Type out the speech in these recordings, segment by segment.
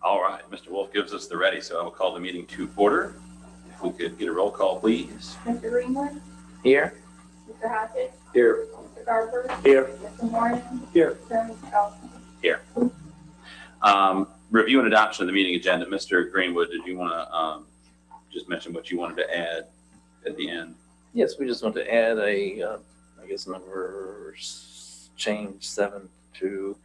All right, Mr. Wolf gives us the ready, so I will call the meeting to order. If we could get a roll call, please. Mr. Greenwood? Here. Mr. Hodges? Here. Mr. Garber? Here. Mr. Morgan? Here. Chairman Ellison? Here. Review and adoption of the meeting agenda. Mr. Greenwood, did you want to just mention what you wanted to add at the end? Yes, we just want to add a, I guess, number change 7 to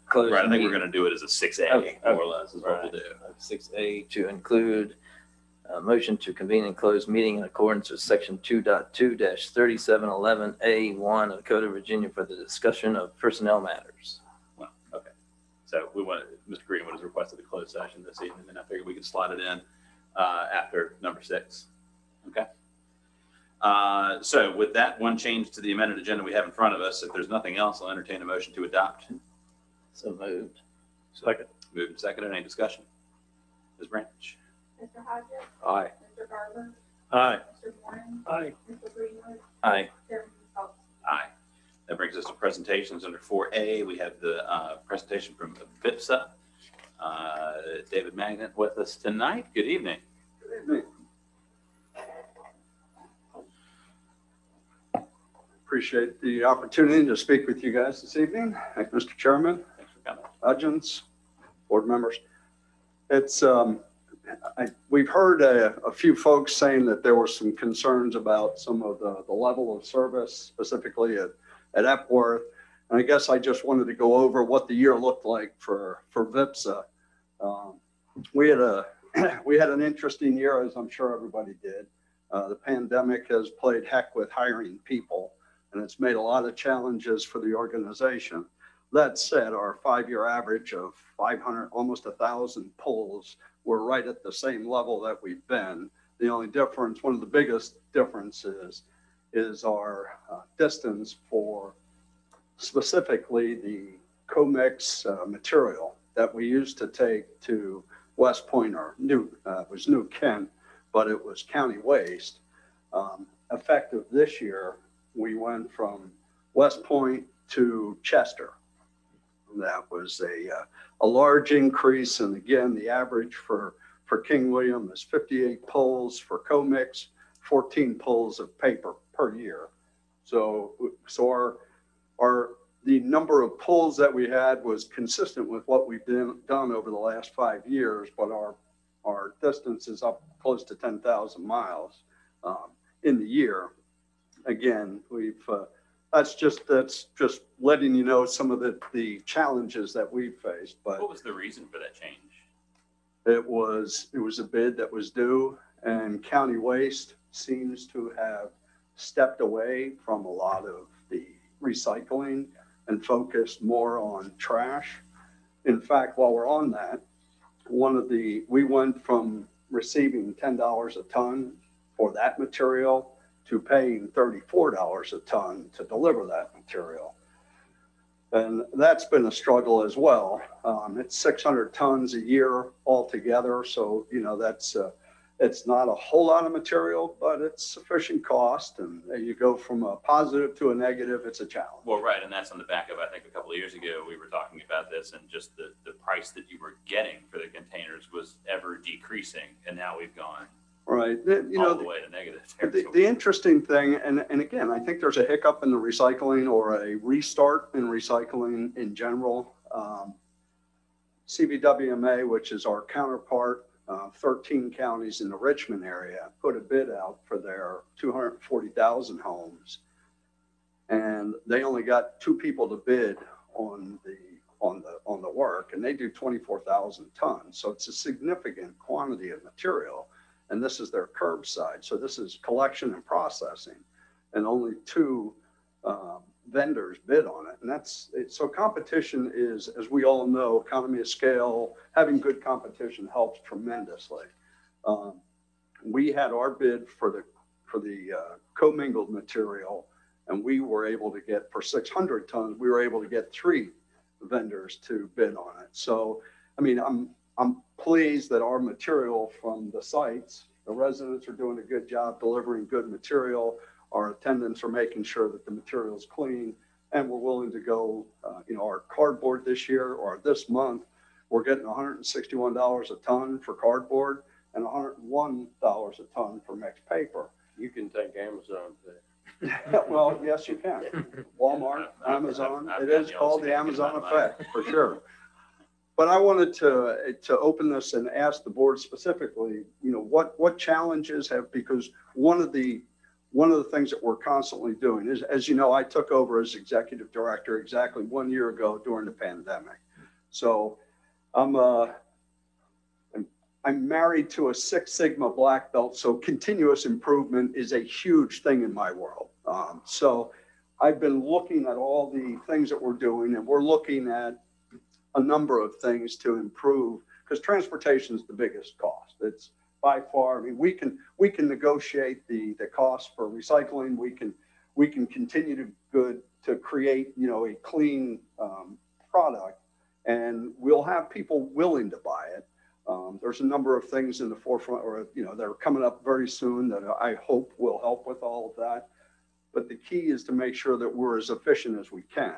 close. Right, I think we're going to do it as a 6A, Okay, more or less, is what we'll do. 6A to include a motion to convene and close meeting in accordance with section 2.2-3711A1 of the Code of Virginia for the discussion of personnel matters. Well, okay. So we want, Mr. Greenwood has requested a closed session this evening, and I figured we could slide it in after number 6. Okay. So with that one change to the amended agenda we have in front of us, if there's nothing else, I'll entertain a motion to adopt. So moved. Second. Moved and seconded. Any discussion? Ms. Branch? Mr. Hodges? Aye. Mr. Garber? Aye. Mr. Morgan? Aye. Mr. Greenwood? Aye. Chairman Ellison? Aye. That brings us to presentations under 4A. We have the presentation from VIPSA. David Magnet with us tonight. Good evening. Good evening. Appreciate the opportunity to speak with you guys this evening. Thank you, Mr. Chairman, Thanks for coming. Udgens, board members. It's we've heard a few folks saying that there were some concerns about some of the level of service, specifically at Epworth. And I guess I just wanted to go over what the year looked like for VIPSA. We had an interesting year, as I'm sure everybody did. The pandemic has played heck with hiring people, and it's made a lot of challenges for the organization. That said, our 5-year average of 500, almost 1,000 pulls, we're right at the same level that we've been. The only difference, one of the biggest differences, is our distance for specifically the co-mix material that we used to take to West Point, or it was New Kent, but it was county waste. Effective this year, we went from West Point to Chester. That was a large increase. And again, the average for King William is 58 pulls for co-mix, 14 pulls of paper per year. So the number of pulls that we had was consistent with what we've done over the last 5 years, but our distance is up close to 10,000 miles in the year. Again, that's just letting you know some of the challenges that we've faced. But what was the reason for that change? It was a bid that was due, and county waste seems to have stepped away from a lot of the recycling and focused more on trash. In fact, while we're on that, we went from receiving $10 a ton for that material to paying $34 a ton to deliver that material. And that's been a struggle as well. It's 600 tons a year altogether. So, it's not a whole lot of material, but it's sufficient cost. And you go from a positive to a negative, it's a challenge. Well, right. And that's on the back of, I think a couple of years ago, we were talking about this, and just the price that you were getting for the containers was ever decreasing. And now we've gone right. all the way to negative. The interesting thing, and again, I think there's a hiccup in the recycling, or a restart in recycling in general. CVWMA, which is our counterpart, 13 counties in the Richmond area, put a bid out for their 240,000 homes, and they only got 2 people to bid on the work, and they do 24,000 tons. So it's a significant quantity of material, and this is their curbside. So this is collection and processing, and only 2 vendors bid on it. And that's it. So competition is, as we all know, economy of scale, having good competition helps tremendously. We had our bid for the commingled material, and we were able to get, for 600 tons, we were able to get 3 vendors to bid on it. So, I mean, I'm pleased that our material from the sites, the residents are doing a good job delivering good material. Our attendants are making sure that the material is clean, and we're willing to go, our cardboard this year, or this month, we're getting $161 a ton for cardboard and $101 a ton for mixed paper. You can thank Amazon for that. Well, yes, you can. Walmart, Amazon, it is called the Amazon effect, for sure. But I wanted to open this and ask the board specifically, what challenges have, because one of the things that we're constantly doing is, as you know, I took over as executive director exactly 1 year ago during the pandemic. So I'm married to a Six Sigma black belt, so continuous improvement is a huge thing in my world. So I've been looking at all the things that we're doing, and we're looking at a number of things to improve, because transportation is the biggest cost. It's by far, I mean, we can negotiate the cost for recycling. We can continue to create, a clean product, and we'll have people willing to buy it. There's a number of things in the forefront, or that are coming up very soon that I hope will help with all of that. But the key is to make sure that we're as efficient as we can.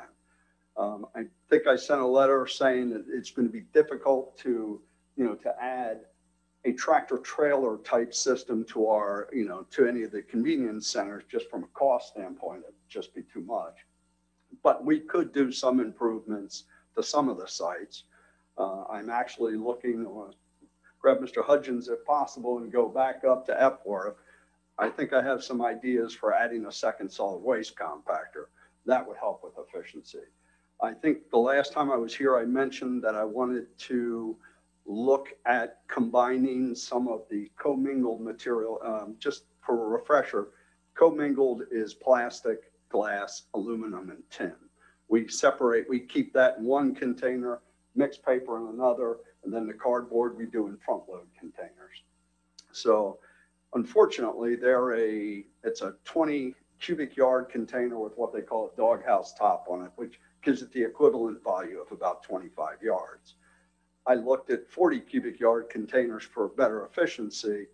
I think I sent a letter saying that it's going to be difficult to add a tractor trailer type system to our, to any of the convenience centers, just from a cost standpoint. It'd just be too much. But we could do some improvements to some of the sites. I'm actually looking, grab Mr. Hudgens if possible and go back up to Epworth. I think I have some ideas for adding a second solid waste compactor. That would help with efficiency. I think the last time I was here, I mentioned that I wanted to look at combining some of the commingled material. Just for a refresher, commingled is plastic, glass, aluminum, and tin. We keep that in one container, mixed paper in another, and then the cardboard we do in front load containers. So unfortunately, it's a 20 cubic yard container with what they call a doghouse top on it, which gives it the equivalent value of about 25 yards. I looked at 40 cubic yard containers for better efficiency.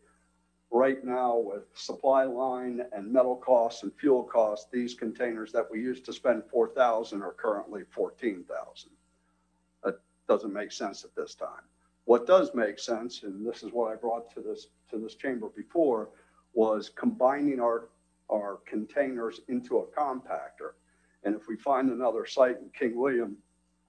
Right now, with supply line and metal costs and fuel costs, these containers that we used to spend $4,000 are currently $14,000. That doesn't make sense at this time. What does make sense, and this is what I brought to this chamber before, was combining our containers into a compactor. And if we find another site in King William,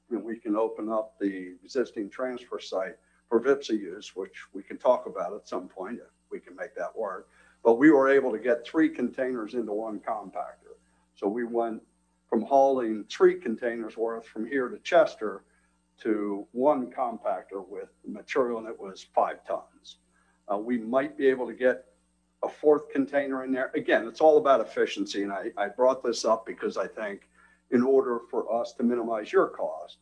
then we can open up the existing transfer site for VIPSA use, which we can talk about at some point if we can make that work. But we were able to get 3 containers into one compactor. So we went from hauling 3 containers worth from here to Chester to one compactor with material, and it was 5 tons. We might be able to get a 4th container in there. Again, it's all about efficiency. And I brought this up because I think in order for us to minimize your cost,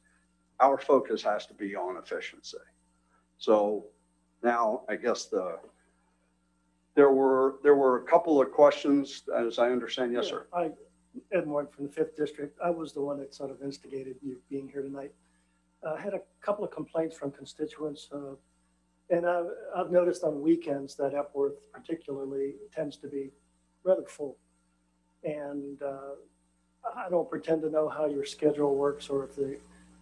our focus has to be on efficiency. So now I guess there were a couple of questions, as I understand. Yes, sir. Ed Moore from the 5th District. I was the one that sort of instigated you being here tonight. I had a couple of complaints from constituents, and I've noticed on weekends that Epworth particularly tends to be rather full. And I don't pretend to know how your schedule works, or if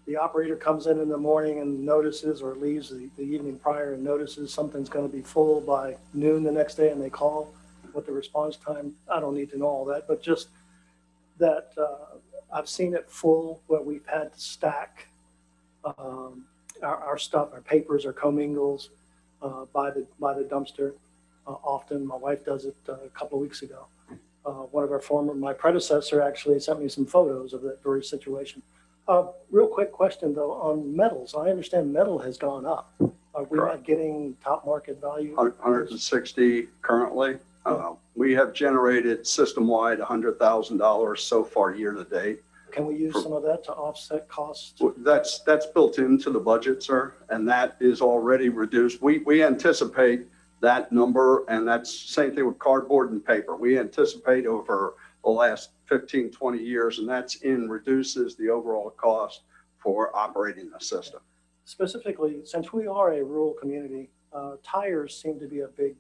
the operator comes in the morning and notices, or leaves the evening prior and notices something's going to be full by noon the next day, and they call what the response time. I don't need to know all that, but just that I've seen it full where we've had to stack our stuff, our papers, our commingles by the dumpster. Often my wife does it a couple of weeks ago. One of my predecessor actually sent me some photos of that very situation. Real quick question though, on metals. I understand metal has gone up. Are we not getting top market value? 160 currently. We have generated system-wide $100,000 so far year to date. Can we use some of that to offset costs? That's built into the budget, sir, and that is already reduced. We anticipate that number, and that's same thing with cardboard and paper. We anticipate over the last 15, 20 years, and reduces the overall cost for operating the system. Specifically, since we are a rural community, tires seem to be a big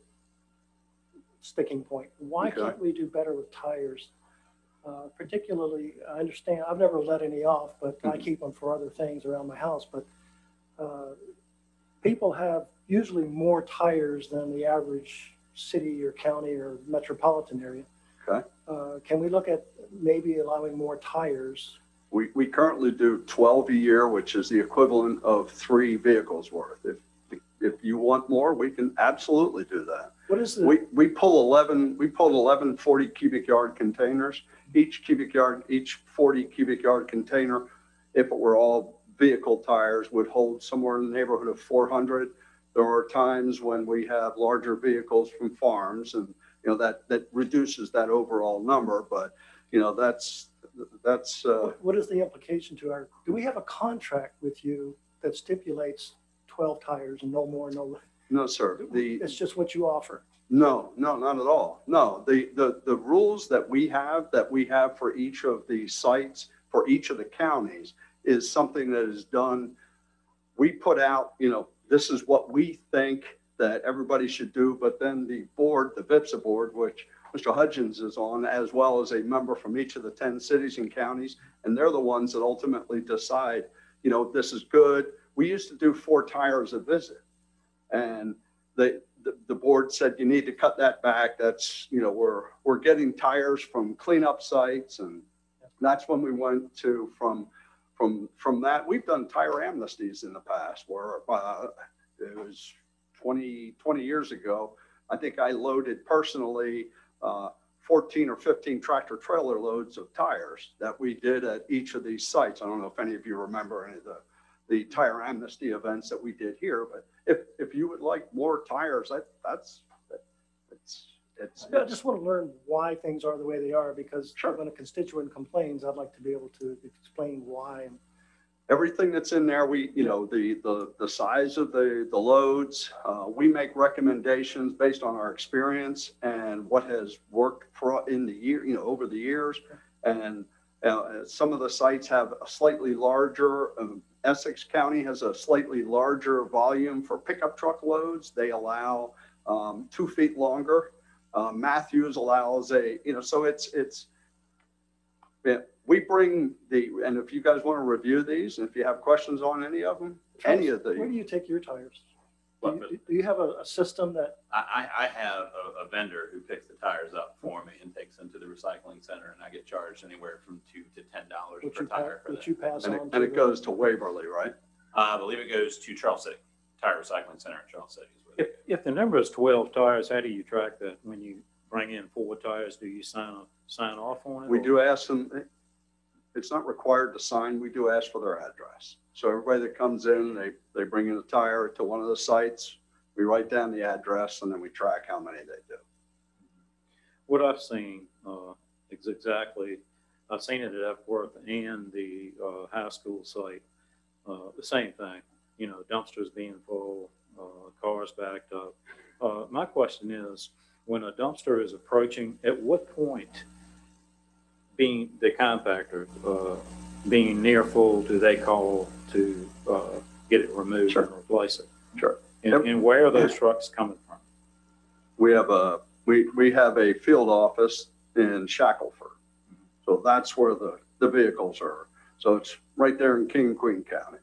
sticking point. Why can't we do better with tires? Particularly, I understand, I've never let any off, but I keep them for other things around my house. But people have usually more tires than the average city or county or metropolitan area. Okay. Can we look at maybe allowing more tires? We currently do 12 a year, which is the equivalent of 3 vehicles worth. If you want more, we can absolutely do that. What is the, We pulled 11 40 cubic yard containers. Each 40 cubic yard container, if it were all vehicle tires, would hold somewhere in the neighborhood of 400. There are times when we have larger vehicles from farms, and that reduces that overall number. But that's what is the implication to our, do we have a contract with you that stipulates 12 tires and no more, no less? no, sir. It's just what you offer. No, not at all. No, the rules that we have for each of the sites, for each of the counties, is something that is done. We put out, this is what we think that everybody should do, but then the board, the VIPSA board, which Mr. Hudgens is on, as well as a member from each of the 10 cities and counties, and they're the ones that ultimately decide, this is good. We used to do 4 tires a visit, and the board said, you need to cut that back. That's, we're getting tires from cleanup sites. And that's when we went to, from that, we've done tire amnesties in the past where it was 20 years ago. I think I loaded personally 14 or 15 tractor trailer loads of tires that we did at each of these sites. I don't know if any of you remember any of the tire amnesty events that we did here, but if you would like more tires, I just want to learn why things are the way they are, because Sure. when a constituent complains, I'd like to be able to explain why. everything that's in there, the size of the loads, we make recommendations based on our experience and what has worked for in the year, over the years. And some of the sites have a slightly larger, Essex County has a slightly larger volume for pickup truck loads. They allow 2 feet longer. Matthews allows so we bring and if you guys want to review these, and if you have questions on any of them, Where do you take your tires? Do you have a system that, I have a vendor who picks the tires up for me and takes them to the recycling center, and I get charged anywhere from $2 to $10 per tire for that. you pass on? and it goes to Waverly, right? I believe it goes to Charles City, Tire Recycling Center in Charles City. If the number is 12 tires, how do you track that? When you bring in 4 tires, do you sign off on it? We or- do ask them, it's not required to sign, we do ask for their address. So everybody that comes in, they bring in a tire to one of the sites, we write down the address, and then we track how many they do. What I've seen is exactly, I've seen it at Epworth and the high school site, the same thing, dumpsters being full, cars backed up. My question is, when a dumpster is approaching, at what point, being the compactor, being near full, do they call to get it removed Sure. and replace it? Sure. And where are those trucks coming from? We have a field office in Shackelford. So that's where the vehicles are. So it's right there in King and Queen County.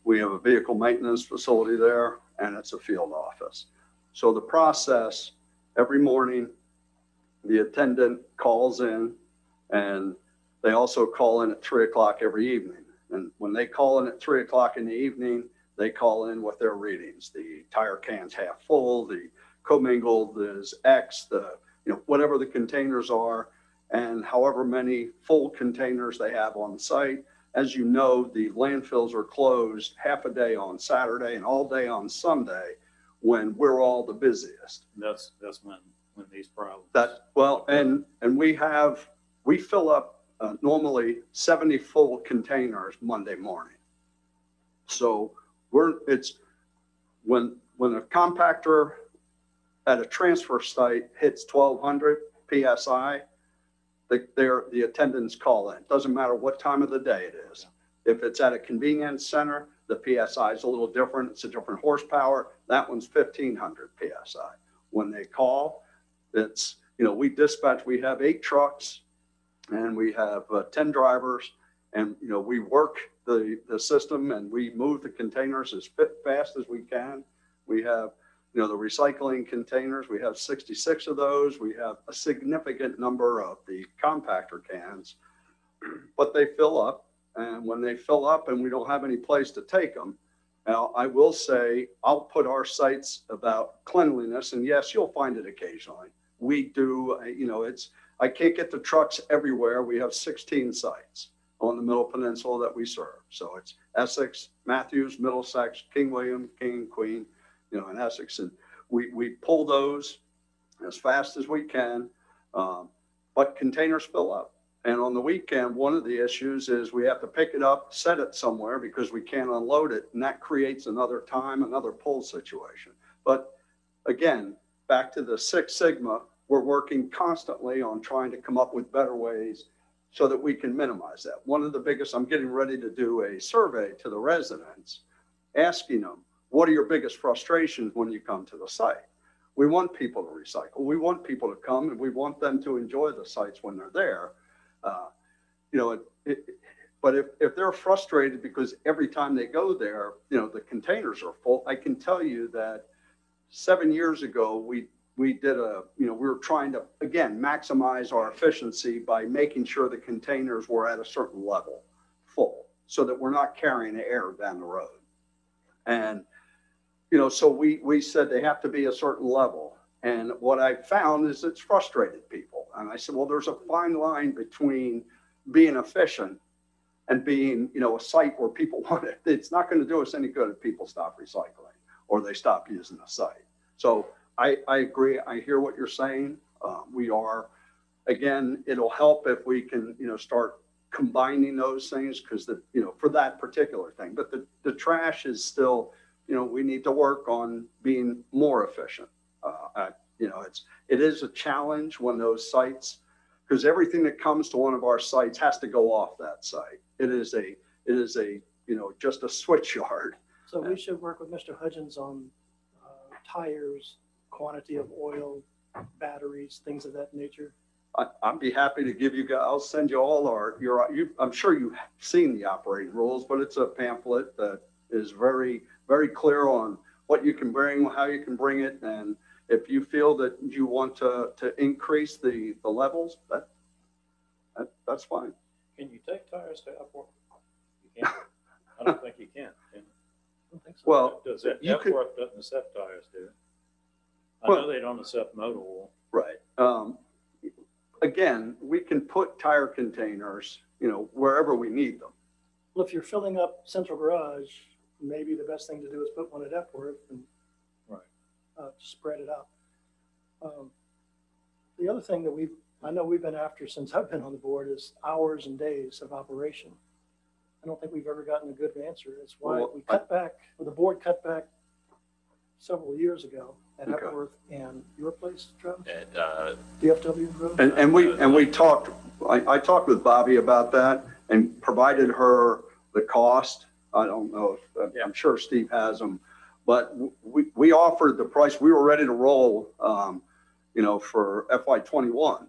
We have a vehicle maintenance facility there, and it's a field office. So the process, every morning, the attendant calls in, and they also call in at 3 o'clock every evening. And when they call in at 3 o'clock in the evening, they call in with their readings. The tire can's half full, the commingled is X, whatever the containers are, and however many full containers they have on site. As you know, the landfills are closed half a day on Saturday and all day on Sunday when we're all the busiest. That's when these problems. And we fill up normally 70 full containers Monday morning. So when a compactor at a transfer site hits 1200 PSI, the attendants call in. Doesn't matter what time of the day it is. If it's at a convenience center, the PSI is a little different. It's a different horsepower. That one's 1500 PSI. When they call, we dispatch, we have 8 trucks and we have 10 drivers, And, we work the system and we move the containers as fast as we can. We have, the recycling containers, we have 66 of those. We have a significant number of the compactor cans, but they fill up. And when they fill up and we don't have any place to take them, now I will say, I'll put our sites about cleanliness, and yes, you'll find it occasionally. We do, I can't get the trucks everywhere. We have 16 sites on the Middle Peninsula that we serve. So it's Essex, Matthews, Middlesex, King William, King and Queen, in Essex. And we pull those as fast as we can, but containers fill up. And on the weekend, one of the issues is we have to pick it up, set it somewhere because we can't unload it. And that creates another time, another pull situation. But again, back to the Six Sigma, we're working constantly on trying to come up with better ways so that we can minimize that. One of the biggest, I'm getting ready to do a survey to the residents, asking them, what are your biggest frustrations when you come to the site? We want people to recycle. We want people to come, and we want them to enjoy the sites when they're there. But if they're frustrated because every time they go there, the containers are full, I can tell you that 7 years ago, we did we were trying to, again, maximize our efficiency by making sure the containers were at a certain level full so that we're not carrying air down the road. And, so we said they have to be a certain level. And what I found is it's frustrated people. And I said, well, there's a fine line between being efficient and being, a site where people want it. It's not going to do us any good if people stop recycling or they stop using the site. So I agree. I hear what you're saying. Again, it'll help if we can, start combining those things because for that particular thing. But the trash is still, we need to work on being more efficient. It is a challenge when those sites, because everything that comes to one of our sites has to go off that site. It is a just a switch yard. So we should work with Mr. Hudgens on tires, quantity of oil, batteries, things of that nature. I'd be happy to give you guys, I'll send you all I'm sure you've seen the operating rules, but it's a pamphlet that is very, very clear on what you can bring, how you can bring it. And if you feel that you want to increase the levels, that's fine. Can you take tires to Epworth? You can't. I don't think you can. I don't think so. Well, Does it? you could, Epworth doesn't accept tires, do it? I Well- know they don't accept motor oil. right. Again, we can put tire containers, wherever we need them. Well, if you're filling up Central Garage, maybe the best thing to do is put one at Epworth and spread it out. The other thing that I know we've been after since I've been on the board is hours and days of operation. I don't think we've ever gotten a good answer. It's why we cut back, or the board cut back several years ago at Okay. Epworth and your place, Travis? At, DFW Road? And we talked, I talked with Bobby about that and provided her the cost. I don't know if, I'm sure Steve has them, but we offered the price. We were ready to roll, for FY21.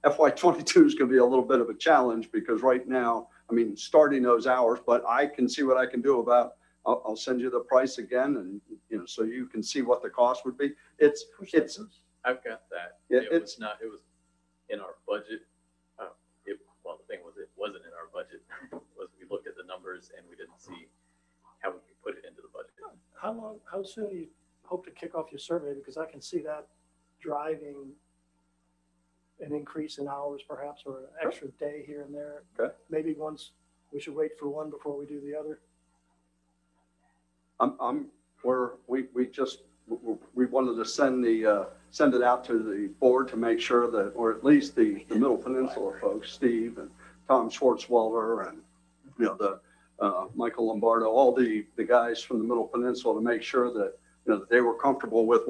FY22 is going to be a little bit of a challenge because right now, starting those hours, but I can see what I can do about, I'll send you the price again and, so you can see what the cost would be. It's, I've got that. Yeah, It was in our budget. Well, the thing was, it wasn't in our budget. We looked at the numbers and we didn't see how we could put it into the budget. How soon do you hope to kick off your survey? Because I can see that driving an increase in hours perhaps, or an extra day here and there. Okay. Maybe we should wait for one before we do the other. We wanted to send it out to the board to make sure that, or at least the Middle Peninsula folks, Steve and Tom Schwartzwelder and, Michael Lombardo, all the guys from the Middle Peninsula to make sure that, that they were comfortable with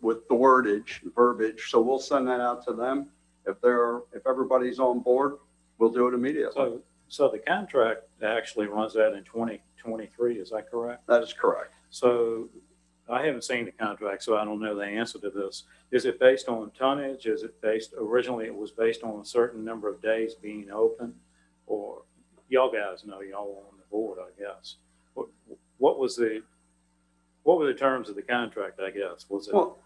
with the verbiage. So we'll send that out to them. If everybody's on board, we'll do it immediately. So the contract actually runs out in 2023, is that correct? That is correct. So I haven't seen the contract, so I don't know the answer to this. Is it based on tonnage? Is it originally it was based on a certain number of days being open? Or y'all guys know, y'all were on the board, I guess. What were the terms of the contract, I guess? Was it? Well,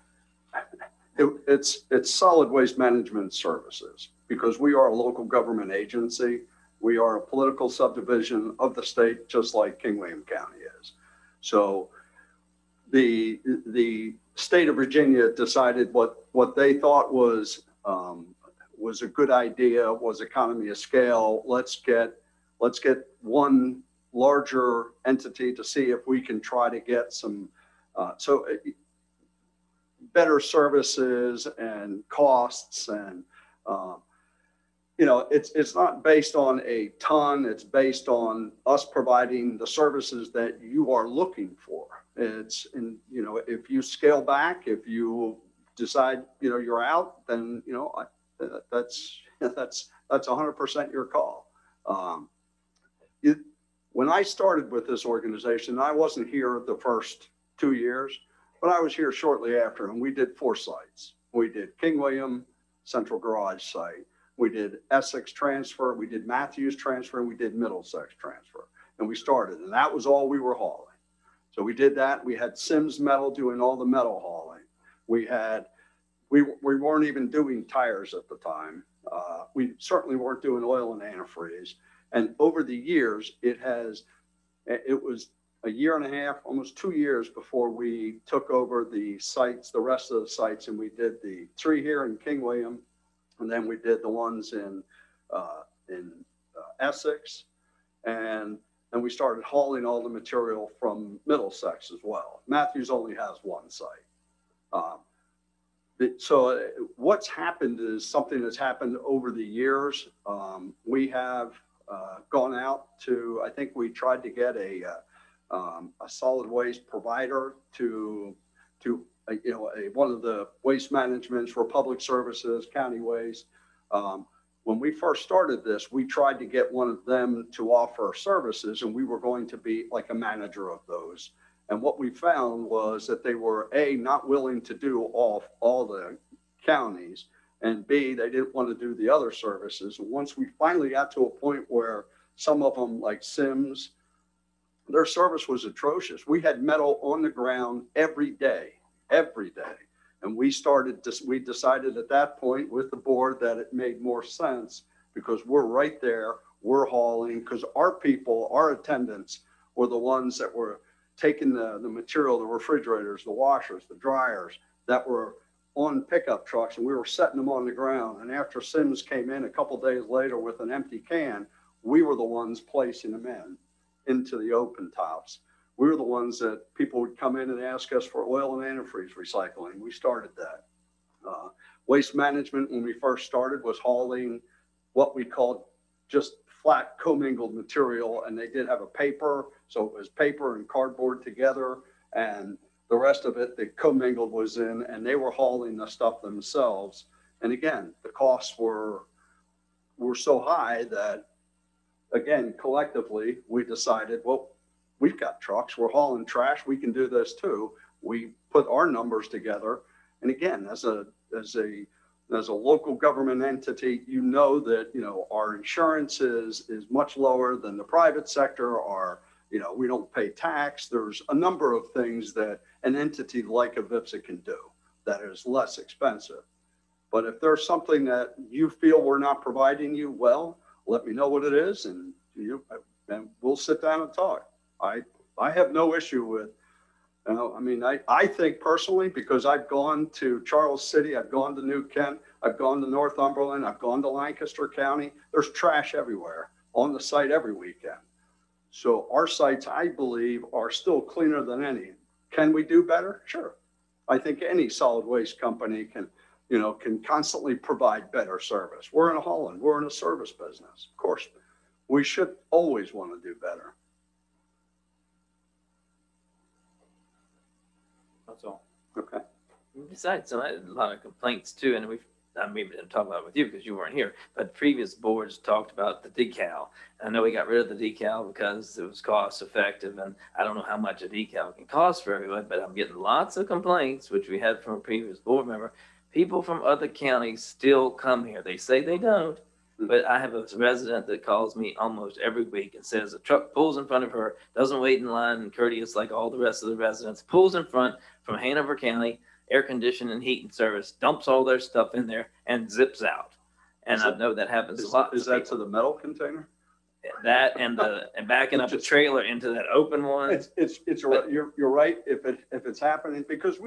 it's solid waste management services because we are a local government agency. We are a political subdivision of the state, just like King William County is. So the state of Virginia decided what they thought was a good idea, was economy of scale. Let's get one larger entity to see if we can try to get some better services and costs. And it's not based on a ton, it's based on us providing the services that you are looking for. It's if you scale back, if you decide you're out, then that's 100% your call. When I started with this organization, I wasn't here the first 2 years, but I was here shortly after, and we did 4 sites. We did King William Central Garage site, we did Essex transfer, we did Matthews transfer, and we did Middlesex transfer. And we started, and that was all we were hauling. So we did that. We had Sims Metal doing all the metal hauling. We weren't even doing tires at the time. We certainly weren't doing oil and antifreeze. And over the years, it was a year and a half, almost 2 years before we took over the sites, the rest of the sites, and we did the 3 here in King William, and then we did the ones in Essex, and we started hauling all the material from Middlesex as well. Matthews only has 1 site. So what's happened is something that's happened over the years. We have gone out to, I think we tried to get a solid waste provider to one of the waste managements for public services, county waste. When we first started this, we tried to get one of them to offer services, and we were going to be like a manager of those. And what we found was that they were not willing to do all the counties, and B, they didn't want to do the other services. And once we finally got to a point where some of them, like Sims, their service was atrocious. We had metal on the ground every day. And we decided at that point with the board that it made more sense because we're right there, we're hauling, because our people, our attendants were the ones that were taking the material, the refrigerators, the washers, the dryers that were on pickup trucks, and we were setting them on the ground. And after Sims came in a couple days later with an empty can, we were the ones placing them into the open tops. We were the ones that people would come in and ask us for oil and antifreeze recycling. We started that. Waste management, when we first started, was hauling what we called just flat commingled material, and they did have a paper, so it was paper and cardboard together, and the rest of it, the commingled was in, and they were hauling the stuff themselves. And again, the costs were so high that, again, collectively, we decided, well, we've got trucks, we're hauling trash, we can do this too. We put our numbers together, and again, as a local government entity, that our insurance is much lower than the private sector. We don't pay tax. There's a number of things that an entity like a VIPSA can do that is less expensive. But if there's something that you feel we're not providing you, well, let me know what it is, and we'll sit down and talk. I have no issue with, I think personally, because I've gone to Charles City, I've gone to New Kent, I've gone to Northumberland, I've gone to Lancaster County. There's trash everywhere on the site every weekend. So our sites, I believe, are still cleaner than any. Can we do better? Sure. I think any solid waste company can constantly provide better service. We're in a hauling, we're in a service business. Of course, we should always want to do better. That's all. Okay. Besides, a lot of complaints too, and we didn't talk about it with you because you weren't here, but previous boards talked about the decal. I know we got rid of the decal because it was cost effective, and I don't know how much a decal can cost for everyone, but I'm getting lots of complaints, which we had from a previous board member. People from other counties still come here. They say they don't, But I have a resident that calls me almost every week and says a truck pulls in front of her, doesn't wait in line and courteous like all the rest of the residents, pulls in front from Hanover County, air conditioning and heating service, dumps all their stuff in there and zips out. And I know that happens a lot. Is that to the metal container? That and backing up a trailer into that open one. You're right if it's happening, because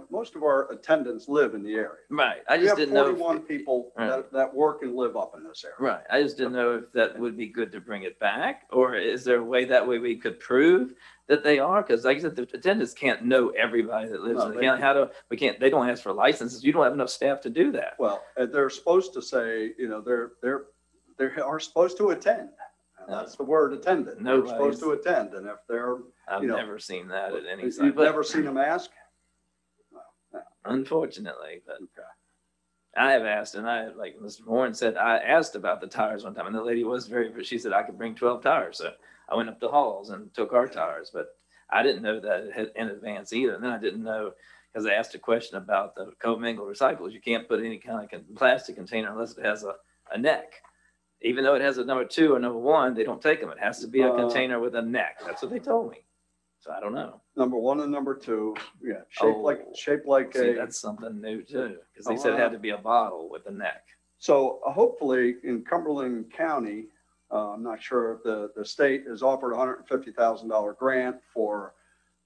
most of our attendants live in the area. Right. I We just have didn't know. 41 people that work and live up in this area. Right. I just didn't know if that would be good to bring it back, or is there a way that way we could prove that they are? Because like I said, the attendants can't know everybody that lives No, in the county. They don't ask for licenses. You don't have enough staff to do that. Well, they're supposed to say, they are supposed to attend. And that's the word, attendant. They're supposed to attend. And if they're, I've never seen that at any you've site. never seen them ask? Unfortunately, but I have asked, and like Mr. Warren said, I asked about the tires one time, and the lady was she said I could bring 12 tires. So I went up to Halls and took our tires, but I didn't know that in advance either. And then I didn't know, because I asked a question about the co-mingled recyclables. You can't put any kind of plastic container unless it has a neck. Even though it has a number 2 or number 1, they don't take them. It has to be a container with a neck. That's what they told me. So I don't know. Number 1 and number 2, shaped like See, a. that's something new too, because they said it had to be a bottle with a neck. So hopefully in Cumberland County, I'm not sure if the state has offered a $150,000 grant for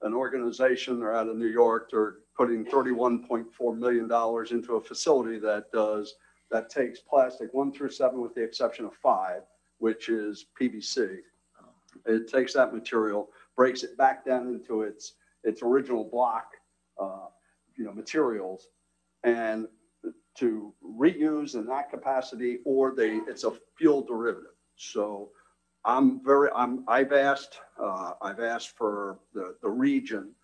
an organization. They're out of New York. They're putting $31.4 million into a facility that takes plastic 1 through 7, with the exception of 5, which is PVC. It takes that material, breaks it back down into its original block, materials, and to reuse in that capacity, or it's a fuel derivative. So I've asked for the region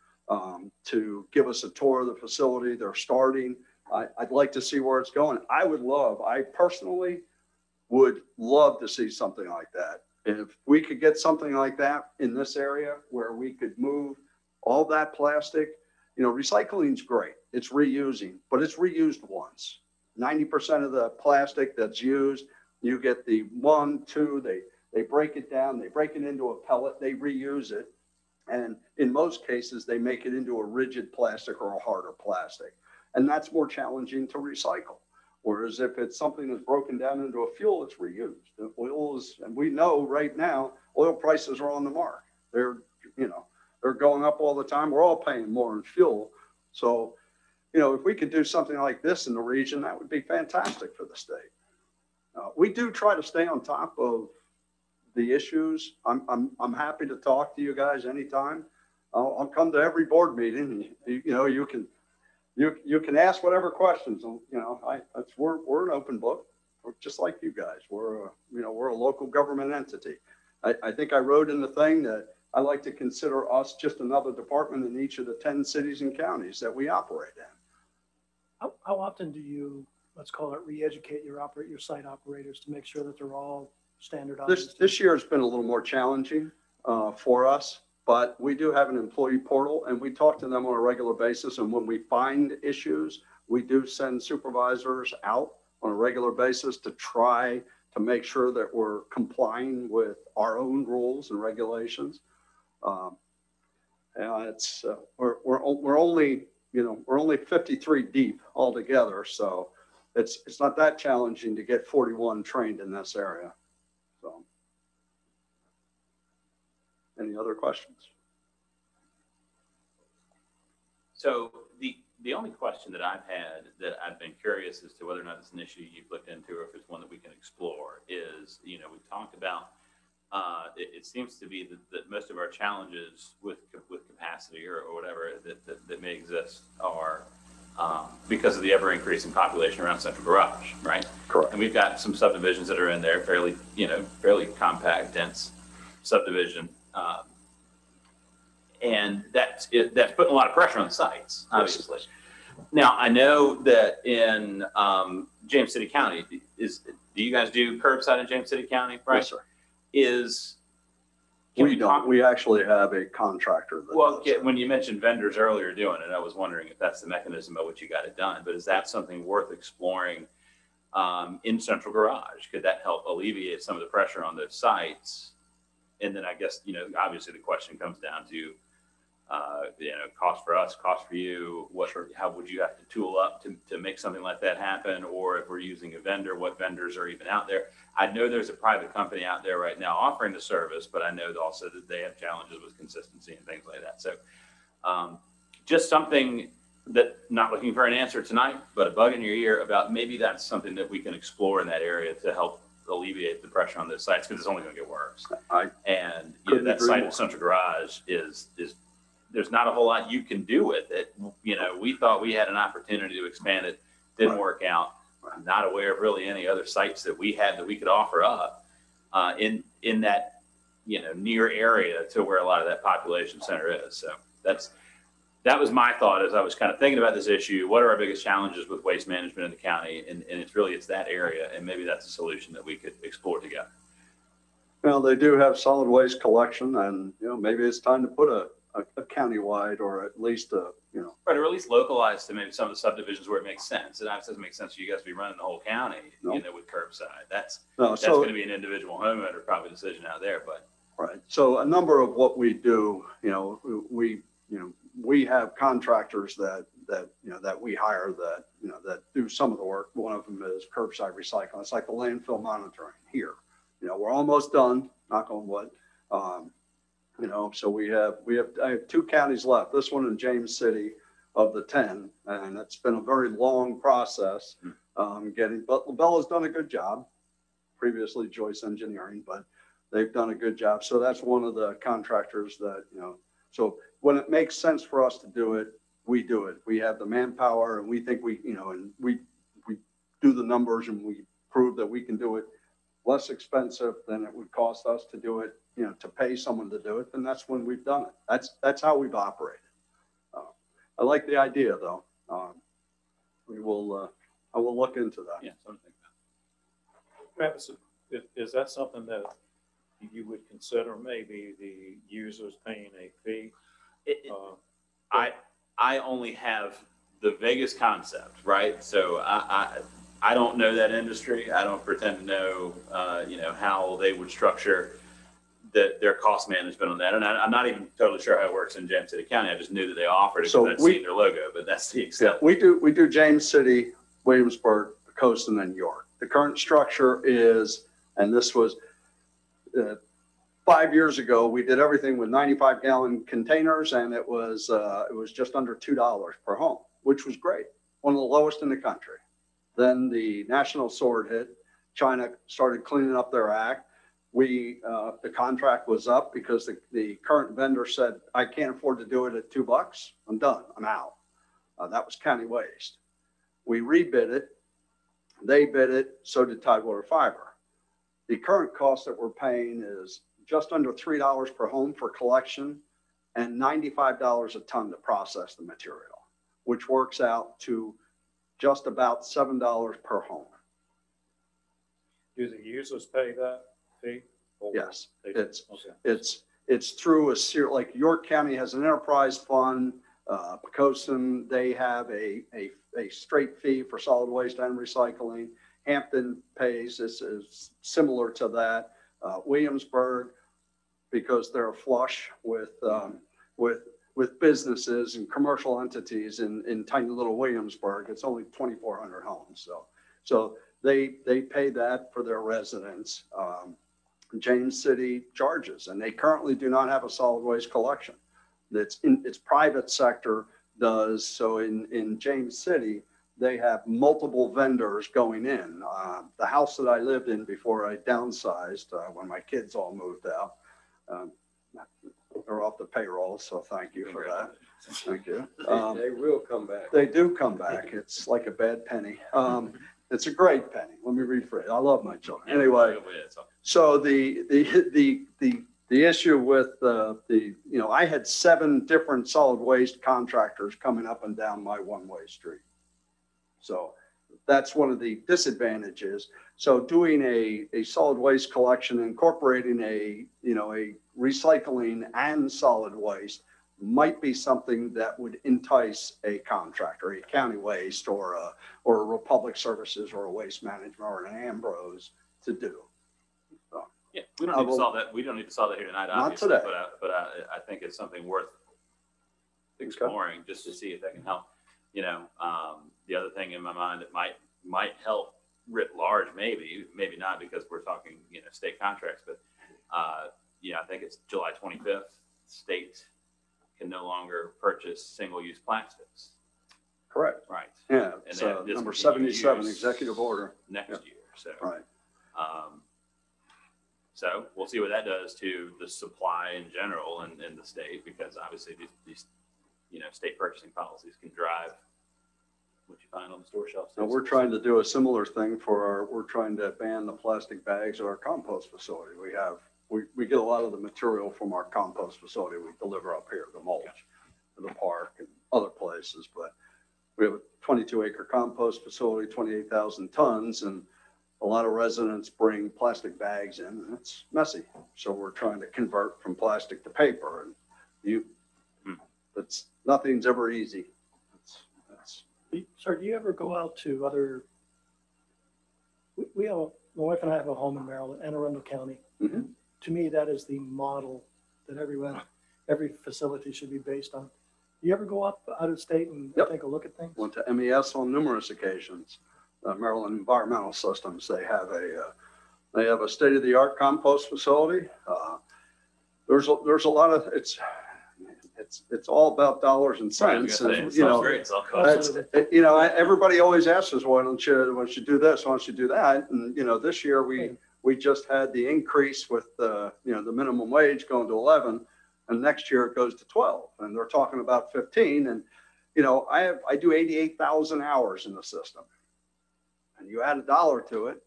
to give us a tour of the facility. They're starting. I'd like to see where it's going. I personally would love to see something like that. If we could get something like that in this area where we could move all that plastic, recycling's great. It's reusing, but it's reused once. 90% of the plastic that's used, you get the 1, 2, they break it down, they break it into a pellet, they reuse it. And in most cases, they make it into a rigid plastic or a harder plastic. And that's more challenging to recycle. Whereas if it's something that's broken down into a fuel, it's reused. The oil is, and we know right now, oil prices are on the mark. They're going up all the time. We're all paying more in fuel. So, if we could do something like this in the region, that would be fantastic for the state. We do try to stay on top of the issues. I'm happy to talk to you guys anytime. I'll come to every board meeting. You can ask whatever questions. We're an open book. We're just like you guys. We're a local government entity. I think I wrote in the thing that I like to consider us just another department in each of the 10 cities and counties that we operate in. How often do you, let's call it, re-educate your site operators to make sure that they're all standardized? This year has been a little more challenging for us, but we do have an employee portal and we talk to them on a regular basis. And when we find issues, we do send supervisors out on a regular basis to try to make sure that we're complying with our own rules and regulations. We're only 53 deep altogether, so it's not that challenging to get 41 trained in this area. So, any other questions? So the only question that I've had that I've been curious as to whether or not it's an issue you've looked into or if it's one that we can explore is, we've talked about, it seems to be that most of our challenges with capacity or whatever that may exist are because of the ever increasing population around Central Garage, right? Correct. And we've got some subdivisions that are in there, fairly compact, dense subdivision. And that's putting a lot of pressure on the sites, obviously. Yes. Now, I know that in James City County, do you guys do curbside in James City County, right? Yes, sir. We don't. We actually have a contractor. When you mentioned vendors earlier doing it, I was wondering if that's the mechanism by which you got it done. But is that something worth exploring in Central Garage? Could that help alleviate some of the pressure on those sites? And then I guess, obviously the question comes down to, cost for us, cost for you. How would you have to tool up to make something like that happen? Or if we're using a vendor, what vendors are even out there? I know there's a private company out there right now offering the service, but I know also that they have challenges with consistency and things like that. So just something that, not looking for an answer tonight, but a bug in your ear about maybe that's something that we can explore in that area to help alleviate the pressure on those sites, because it's only going to get worse. And that site at Central Garage is there's not a whole lot you can do with it. We thought we had an opportunity to expand it, didn't work out. I'm not aware of really any other sites that we had that we could offer up in that near area to where a lot of that population center is. So that was my thought as I was kind of thinking about this issue. What are our biggest challenges with waste management in the county? And it's that area, and maybe that's a solution that we could explore together. Well, they do have solid waste collection, and maybe it's time to put a countywide, or at least right, or at least localized to maybe some of the subdivisions where it makes sense. It obviously doesn't make sense for you guys to be running the whole county, with curbside. That's going to be an individual homeowner probably decision out there, but. Right. So a number of what we do, we have contractors that we hire that do some of the work. One of them is curbside recycling. It's like the landfill monitoring here. We're almost done, knock on wood. So I have 2 counties left. This one in James City of the 10, and it's been a very long process but LaBella's done a good job. Previously Joyce Engineering, but they've done a good job. So that's one of the contractors that so when it makes sense for us to do it, we do it. We have the manpower, and we think we do the numbers, and we prove that we can do it less expensive than it would cost us to do it, to pay someone to do it. Then that's when we've done it. That's how we've operated. I like the idea, though. I will look into that. Yeah, something. Travis, is that something that you would consider, maybe the users paying a fee? I only have the vaguest concept, right? So I don't know that industry. I don't pretend to know, how they would structure their cost management on that. And I'm not even totally sure how it works in James City County. I just knew that they offered it because I'd seen their logo, but that's the extent. We do James City, Williamsburg, Coastal, and York. The current structure is, and this was 5 years ago, we did everything with 95-gallon containers, and it was just under $2 per home, which was great. One of the lowest in the country. Then the national sword hit. China started cleaning up their act. The contract was up because the current vendor said, I can't afford to do it at $2. I'm done. I'm out. That was County Waste. We rebid it. They bid it. So did Tidewater Fiber. The current cost that we're paying is just under $3 per home for collection and $95 a ton to process the material, which works out to just about $7 per home. Do the users pay that fee? Yes, it's through like York County has an enterprise fund. Pocosin, they have a straight fee for solid waste and recycling. Hampton pays, this is similar to that. Williamsburg, because they're flush with businesses and commercial entities in tiny little Williamsburg, it's only 2,400 homes. So they pay that for their residents. James City charges, and they currently do not have a solid waste collection. Its private sector does. So in James City, they have multiple vendors going in. The house that I lived in before I downsized, when my kids all moved out, they're off the payroll, so thank you for that. Thank you. They will come back. They do come back. It's like a bad penny. It's a great penny. Let me rephrase. I love my children. Anyway, so the issue with I had 7 different solid waste contractors coming up and down my one-way street. So that's one of the disadvantages. So doing a solid waste collection, incorporating a recycling and solid waste might be something that would entice a contractor, a county waste or a Republic Services or a waste management or an Ambrose to do. So, Yeah, we don't need to solve that. We don't need to solve that here tonight, Not obviously. today. But I think it's something worth exploring just to see if that can help. You know, the other thing in my mind that might help writ large, maybe not, because we're talking, you know, state contracts, but yeah, I think it's July 25th. State can no longer purchase single-use plastics. correct. Right. Yeah, And it's they have number discontinued 77 use executive order. next Yeah. year. So, Right. So we'll see what that does to the supply in general in the state, because obviously these you know, state purchasing policies can drive what you find on the store shelves. Now, we're trying to do a similar thing we're trying to ban the plastic bags at our compost facility. We get a lot of the material from our compost facility. We deliver up here, the mulch, to the park and other places, but we have a 22-acre compost facility, 28,000 tons, and a lot of residents bring plastic bags in, and it's messy. So we're trying to convert from plastic to paper, and nothing's ever easy. Sir, do you ever go out to other, my wife and I have a home in Maryland, Anne Arundel County. Mhm. To me, that is the model that every facility should be based on. Do you ever go up out of state and Yep. take a look at things? Went to MES on numerous occasions. Maryland Environmental Systems, they have a state-of-the-art compost facility. There's a lot of, it's all about dollars and cents. And, you know, everybody always asks us, why don't you do this? Why don't you do that? And, you know, this year we just had the increase with the minimum wage going to 11, and next year it goes to 12, and they're talking about 15. And, you know, I do 88,000 hours in the system, and you add $1 to it.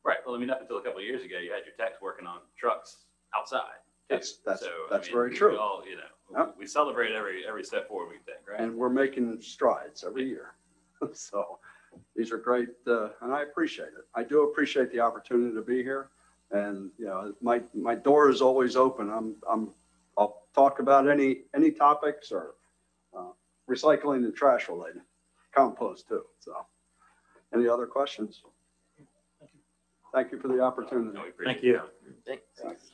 Right. Well, I mean, up until a couple of years ago, you had your techs working on trucks outside. That's I mean, very true. We all, you know, Yep. we celebrate every step forward we take, right? And we're making strides every year. So these are great, and I appreciate it. I do appreciate the opportunity to be here. And, you know, my door is always open. I'll talk about any topics or recycling and trash related, compost too. So any other questions? Thank you for the opportunity. No, we appreciate Thank you. it. Thanks.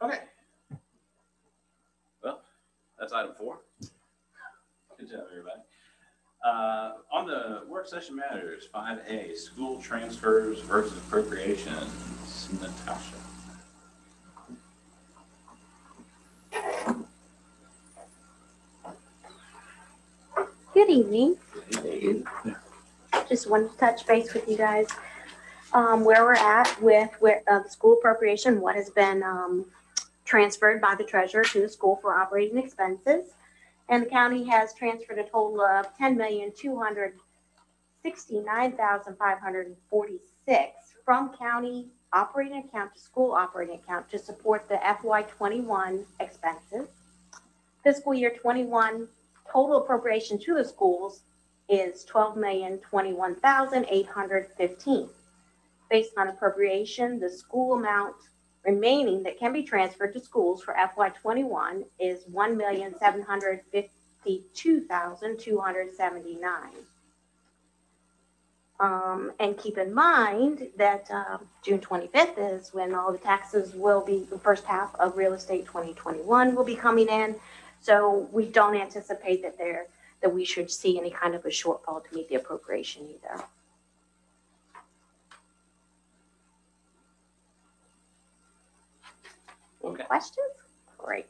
Okay. Well, that's item 4. Good job, everybody. On the work session matters, 5A, school transfers versus appropriations. Natasha. Good evening. Just wanted to touch base with you guys where we're at with the school appropriation, what has been transferred by the treasurer to the school for operating expenses. And the county has transferred a total of $10,269,546 from county operating account to school operating account to support the FY21 expenses. Fiscal year 21 total appropriation to the schools is $12,021,815. Based on appropriation, the school amount remaining that can be transferred to schools for FY21 is $1,752,279. And keep in mind that June 25th is when all the taxes will be, the first half of real estate 2021 will be coming in. So we don't anticipate that we should see any kind of a shortfall to meet the appropriation either. Any Okay. questions? Great.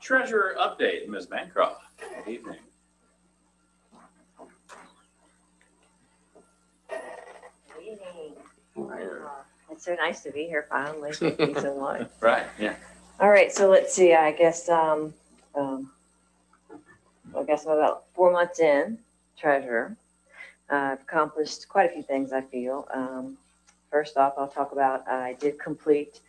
Treasurer update, Ms. Bancroft. Good evening. Good evening. It's so nice to be here finally. Thank you so much. Right, yeah. All right, so let's see. I guess I'm about 4 months in, treasurer. I've accomplished quite a few things, I feel. First off, I'll talk about I did complete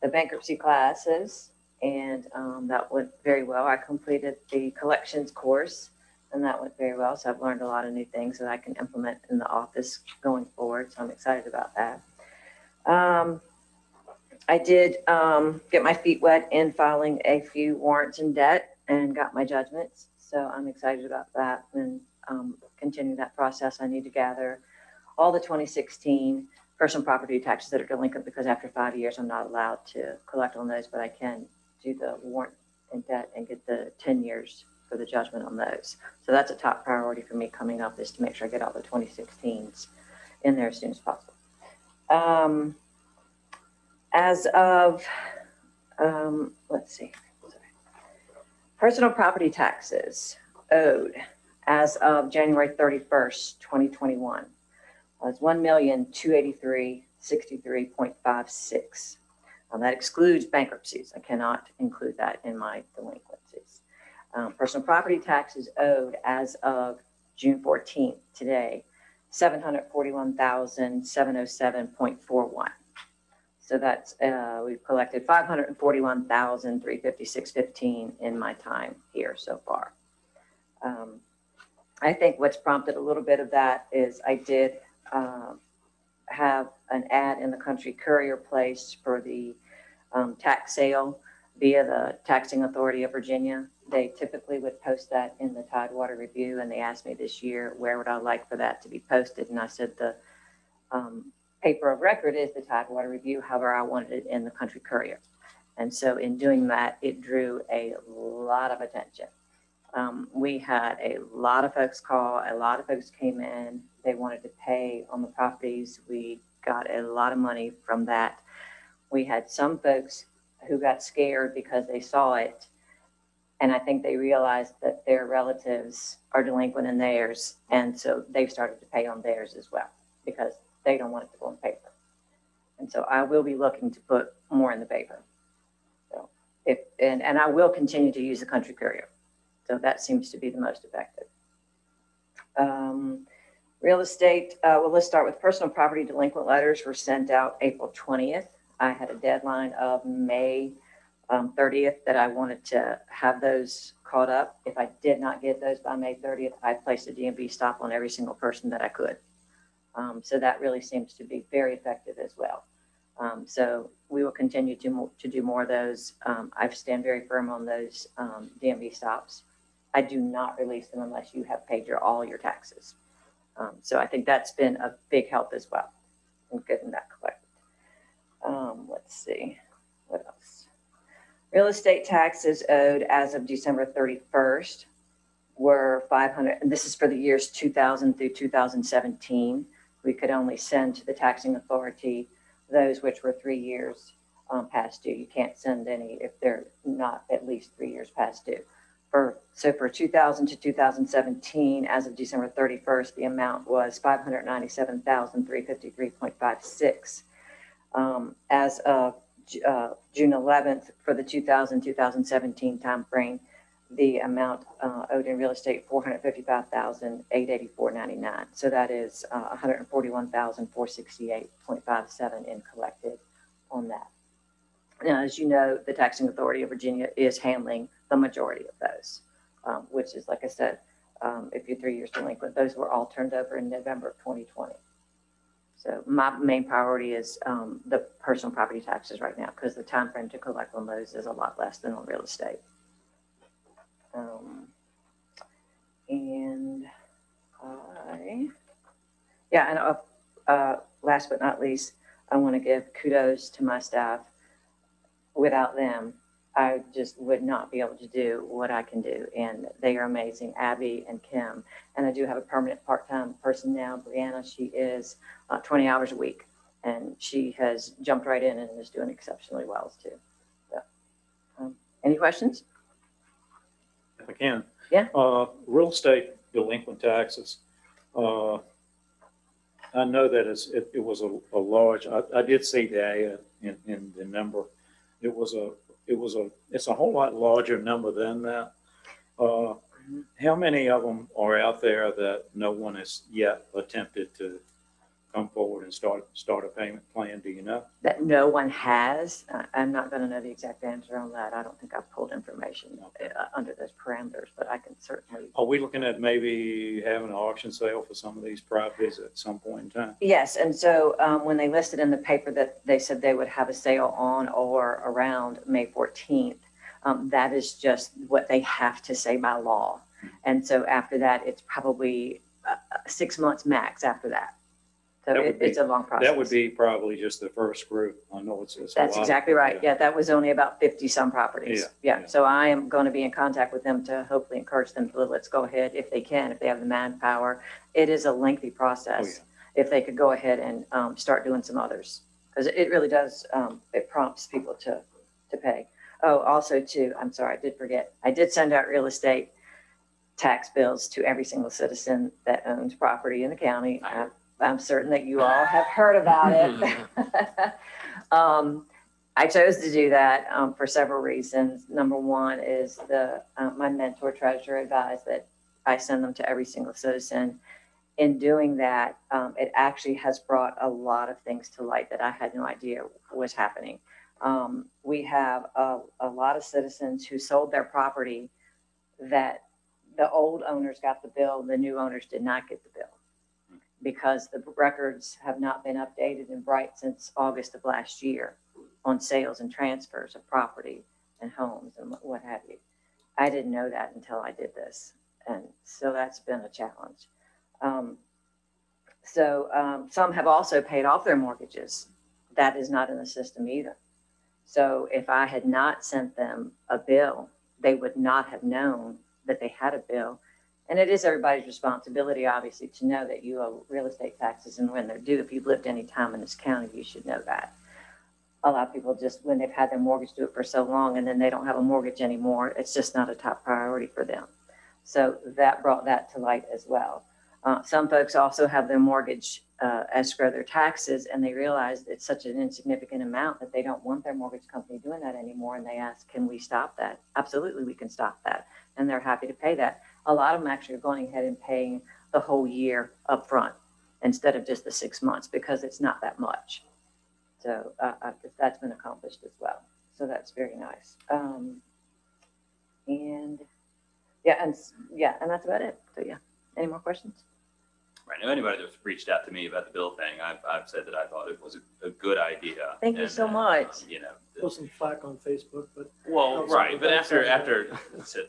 the bankruptcy classes, and that went very well. I completed the collections course, and that went very well. So I've learned a lot of new things that I can implement in the office going forward. So I'm excited about that. I did get my feet wet in filing a few warrants in debt and got my judgments. So I'm excited about that and continue that process. I need to gather all the 2016 personal property taxes that are delinquent because after 5 years, I'm not allowed to collect on those, but I can do the warrant in debt and get the 10 years for the judgment on those. So that's a top priority for me coming up, is to make sure I get all the 2016s in there as soon as possible. As of, let's see, personal property taxes owed as of January 31st, 2021 was $1,283,63.56. That excludes bankruptcies. I cannot include that in my delinquencies. Personal property taxes owed as of June 14th, today, $741,707.41. So that's, we've collected $541,356.15 in my time here so far. I think what's prompted a little bit of that is I did have an ad in the Country Courier placed for the tax sale via the Taxing Authority of Virginia. They typically would post that in the Tidewater Review, and they asked me this year, where would I like for that to be posted? And I said the paper of record is the Tidewater Review. However, I wanted it in the Country Courier. And so in doing that, it drew a lot of attention. We had a lot of folks call, a lot of folks came in, they wanted to pay on the properties. We got a lot of money from that. We had some folks who got scared because they saw it, and I think they realized that their relatives are delinquent in theirs, and so they've started to pay on theirs as well because they don't want it to go in paper. And so I will be looking to put more in the paper. So and I will continue to use the Country Courier. So that seems to be the most effective. Real estate, well, let's start with personal property delinquent letters were sent out April 20th. I had a deadline of May 30th that I wanted to have those caught up. If I did not get those by May 30th, I placed a DMV stop on every single person that I could. So that really seems to be very effective as well. So we will continue to do more of those. I stand very firm on those DMV stops. I do not release them unless you have paid all your taxes. So I think that's been a big help as well in getting that collected. Let's see, what else? Real estate taxes owed as of December 31st were 500, and this is for the years 2000 through 2017. We could only send to the taxing authority those which were 3 years past due. You can't send any if they're not at least 3 years past due. So for 2000 to 2017, as of December 31st, the amount was $597,353.56. As of June 11th, for the 2017 timeframe, the amount owed in real estate, $455,884.99. So that is $141,468.57 in collected on that. Now, as you know, the Taxing Authority of Virginia is handling the majority of those, which is, like I said, if you're 3 years delinquent, those were all turned over in November of 2020. So my main priority is the personal property taxes right now, because the time frame to collect on those is a lot less than on real estate. Last but not least, I want to give kudos to my staff. Without them, I just would not be able to do what I can do. And they are amazing, Abby and Kim. And I do have a permanent part-time person now, Brianna. She is 20 hours a week, and she has jumped right in and is doing exceptionally well too. So, any questions? If I can. Yeah. Real estate delinquent taxes. I know that it was a large, I did see the ad in the number. It's a whole lot larger number than that. How many of them are out there that no one has yet attempted to come forward and start a payment plan? Do you know? That no one has. I'm not going to know the exact answer on that. I don't think I've pulled information under those parameters, but I can certainly. Are we looking at maybe having an auction sale for some of these properties at some point in time? Yes, and so when they listed in the paper that they said they would have a sale on or around May 14th, that is just what they have to say by law. And so after that, it's probably 6 months max after that. So it's a long process. That would be probably just the first group. I know it's a That's lot. exactly right. Yeah, that was only about 50 some properties. Yeah. So I am going to be in contact with them to hopefully encourage them to let's go ahead if they can, if they have the manpower. It is a lengthy process. If they could go ahead and start doing some others, because it really does, it prompts people to pay. Oh, also too, I'm sorry, I did forget. I did send out real estate tax bills to every single citizen that owns property in the county. I'm certain that you all have heard about it. I chose to do that for several reasons. Number one is my mentor treasurer advised that I send them to every single citizen. In doing that, it actually has brought a lot of things to light that I had no idea was happening. We have a lot of citizens who sold their property that the old owners got the bill, the new owners did not get the bill, because the records have not been updated and bright since August of last year on sales and transfers of property and homes and what have you. I didn't know that until I did this. And so that's been a challenge. Some have also paid off their mortgages. That is not in the system either. So if I had not sent them a bill, they would not have known that they had a bill. And it is everybody's responsibility, obviously, to know that you owe real estate taxes and when they're due. If you've lived any time in this county, you should know that. A lot of people just, when they've had their mortgage do it for so long and then they don't have a mortgage anymore, it's just not a top priority for them. So that brought that to light as well. Some folks also have their mortgage escrow their taxes, and they realize it's such an insignificant amount that they don't want their mortgage company doing that anymore. And they ask, can we stop that? Absolutely, we can stop that. And they're happy to pay that. A lot of them actually are going ahead and paying the whole year up front instead of just the 6 months, because it's not that much. So that's been accomplished as well. So that's very nice. And that's about it. So yeah, any more questions? Right. Now, anybody that's reached out to me about the bill thing, I've said that I thought it was a good idea. Thank you so much. Put some flack on Facebook, but. Well, right. But after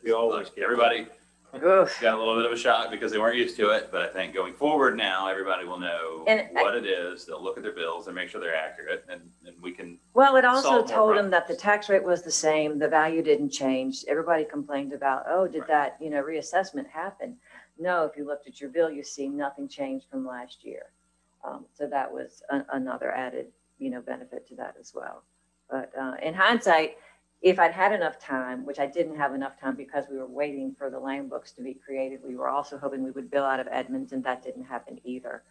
You always get everybody Oof. got a little bit of a shock because they weren't used to it. But I think going forward now, everybody will know what it is. They'll look at their bills and make sure they're accurate, and we can. Well, it also solve more told them that the problems. tax rate was the same. The value didn't change. Everybody complained about, oh, did that, reassessment happen? No, if you looked at your bill, you see nothing changed from last year. So that was another added, benefit to that as well. But in hindsight, if I'd had enough time, which I didn't have enough time because we were waiting for the land books to be created, we were also hoping we would bill out of Edmonds, and that didn't happen either.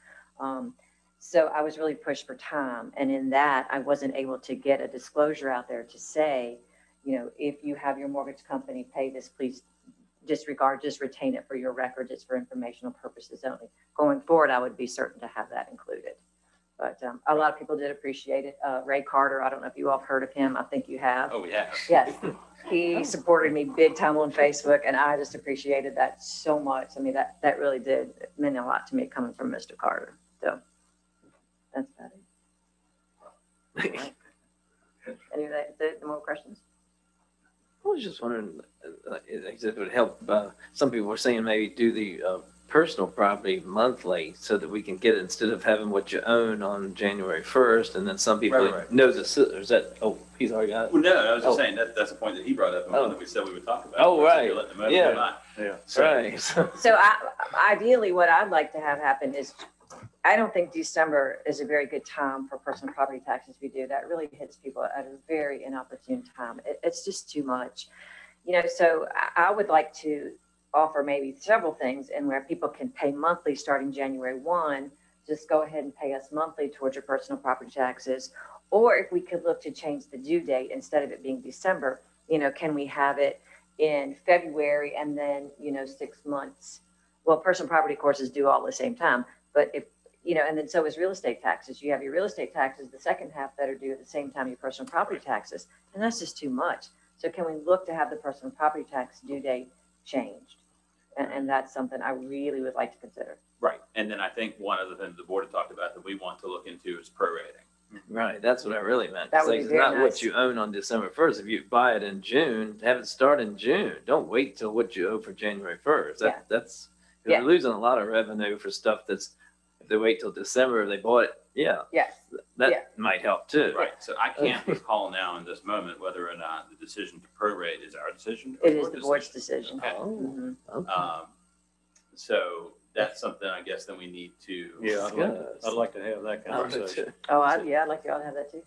So I was really pushed for time. And in that, I wasn't able to get a disclosure out there to say, if you have your mortgage company pay this, please disregard, just retain it for your records. It's for informational purposes only. Going forward, I would be certain to have that included. But a lot of people did appreciate it. Ray Carter, I don't know if you all have heard of him. I think you have. Oh, yeah. Yes. He supported me big time on Facebook, and I just appreciated that so much. I mean, that really did mean a lot to me coming from Mr. Carter. So that's about it. Any more questions? I was just wondering if it would help. Some people were saying maybe do the personal property monthly so that we can get it instead of having what you own on January 1st. And then some people Right. know the, is that, oh, he's already got it. Well, no, I was just saying that's a point that he brought up and one that we said we would talk about. Oh, right. You're letting them Yeah. go by. Yeah. So, Right. So ideally, what I'd like to have happen is, I don't think December is a very good time for personal property taxes. We do that really hits people at a very inopportune time. It's just too much, So I would like to offer maybe several things and where people can pay monthly starting January 1. Just go ahead and pay us monthly towards your personal property taxes. Or if we could look to change the due date instead of it being December, can we have it in February and then 6 months? Well, personal property courses do all at the same time, but if you know, and then so is real estate taxes. You have your real estate taxes, the second half that are due at the same time your personal property taxes, and that's just too much. So can we look to have the personal property tax due date changed? And that's something I really would like to consider. Right. And then I think one of the things the board had talked about that we want to look into is prorating. Right, that's what I really meant. That It's would like, be it's very not nice. what you own on December 1st. If you buy it in June, have it start in June. Don't wait till what you owe for January 1st. Yeah. That's, Yeah. you're losing a lot of revenue for stuff that's, if they wait till December, if they bought it, yeah, Yes, that Yeah. might help too. Right. So I can't recall now in this moment whether or not the decision to prorate is our decision. or it is board the board's decision. Okay. Oh, Mhm. okay. So that's something I guess that we need to. Yeah, Yes. I'd like to have that I would conversation. too. Oh, I'd like y'all to have that too.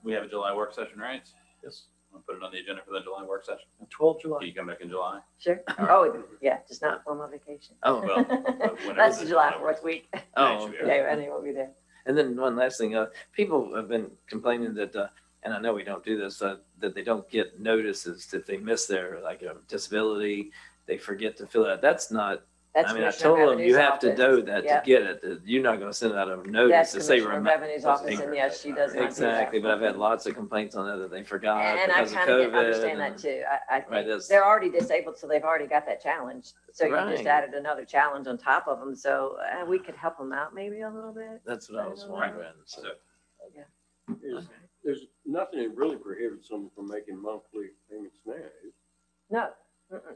We have a July work session, right? Yes. We'll put it on the agenda for the July work session. 12 Can July. you come back in July? Sure. Oh, yeah, just not on my vacation. Oh, Well, whenever That's the the July July 4th week. Oh, Thanks, okay. Yeah, I won't be there. And then one last thing, people have been complaining that, and I know we don't do this, that they don't get notices if they miss their like a disability, they forget to fill it out. That's not. That's I mean, I Commissioner told them Revenue's you have to office. know that Yep. to get it. That you're not going to send out a notice That's to say Commissioner remember. Revenue's office, and yes, she does not do that. Exactly, but I've had lots of complaints on that they forgot And I because of kind of COVID. understand that and- too. I Right, think that's- they're already disabled, so they've already got that challenge. So you just Right. added another challenge on top of them. So we could help them out maybe a little bit. That's what I was wondering. So, There's, there's nothing that really prohibits them from making monthly payments now. No,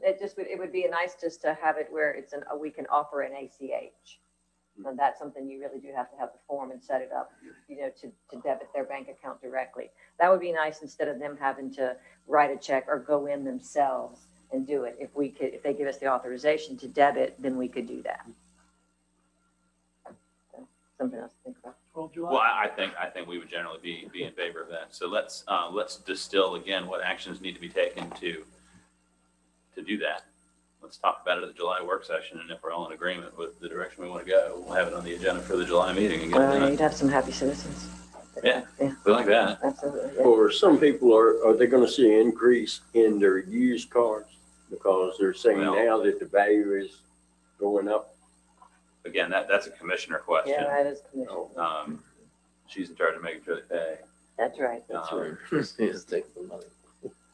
it just would, it would be nice just to have it where it's we can offer an ACH. And that's something you really do have to have the form and set it up, you know, to debit their bank account directly. That would be nice instead of them having to write a check or go in themselves and do it. If we could, if they give us the authorization to debit, then we could do that. So, something else to think about. 12 July. Well, I think we would generally be in favor of that. So let's distill again what actions need to be taken to do that. Let's talk about it at the July work session, and if we're all in agreement with the direction we want to go, we'll have it on the agenda for the July meeting and get it Well, done. you'd have some happy citizens. Yeah. Yeah, We like that. absolutely. Yeah. Or some people are they gonna see an increase in their used cars? Because they're saying Well- now that the value is going up. Again, that's a commissioner question. Yeah, that is commission. She's in charge of making sure they pay. That's right. just take the money.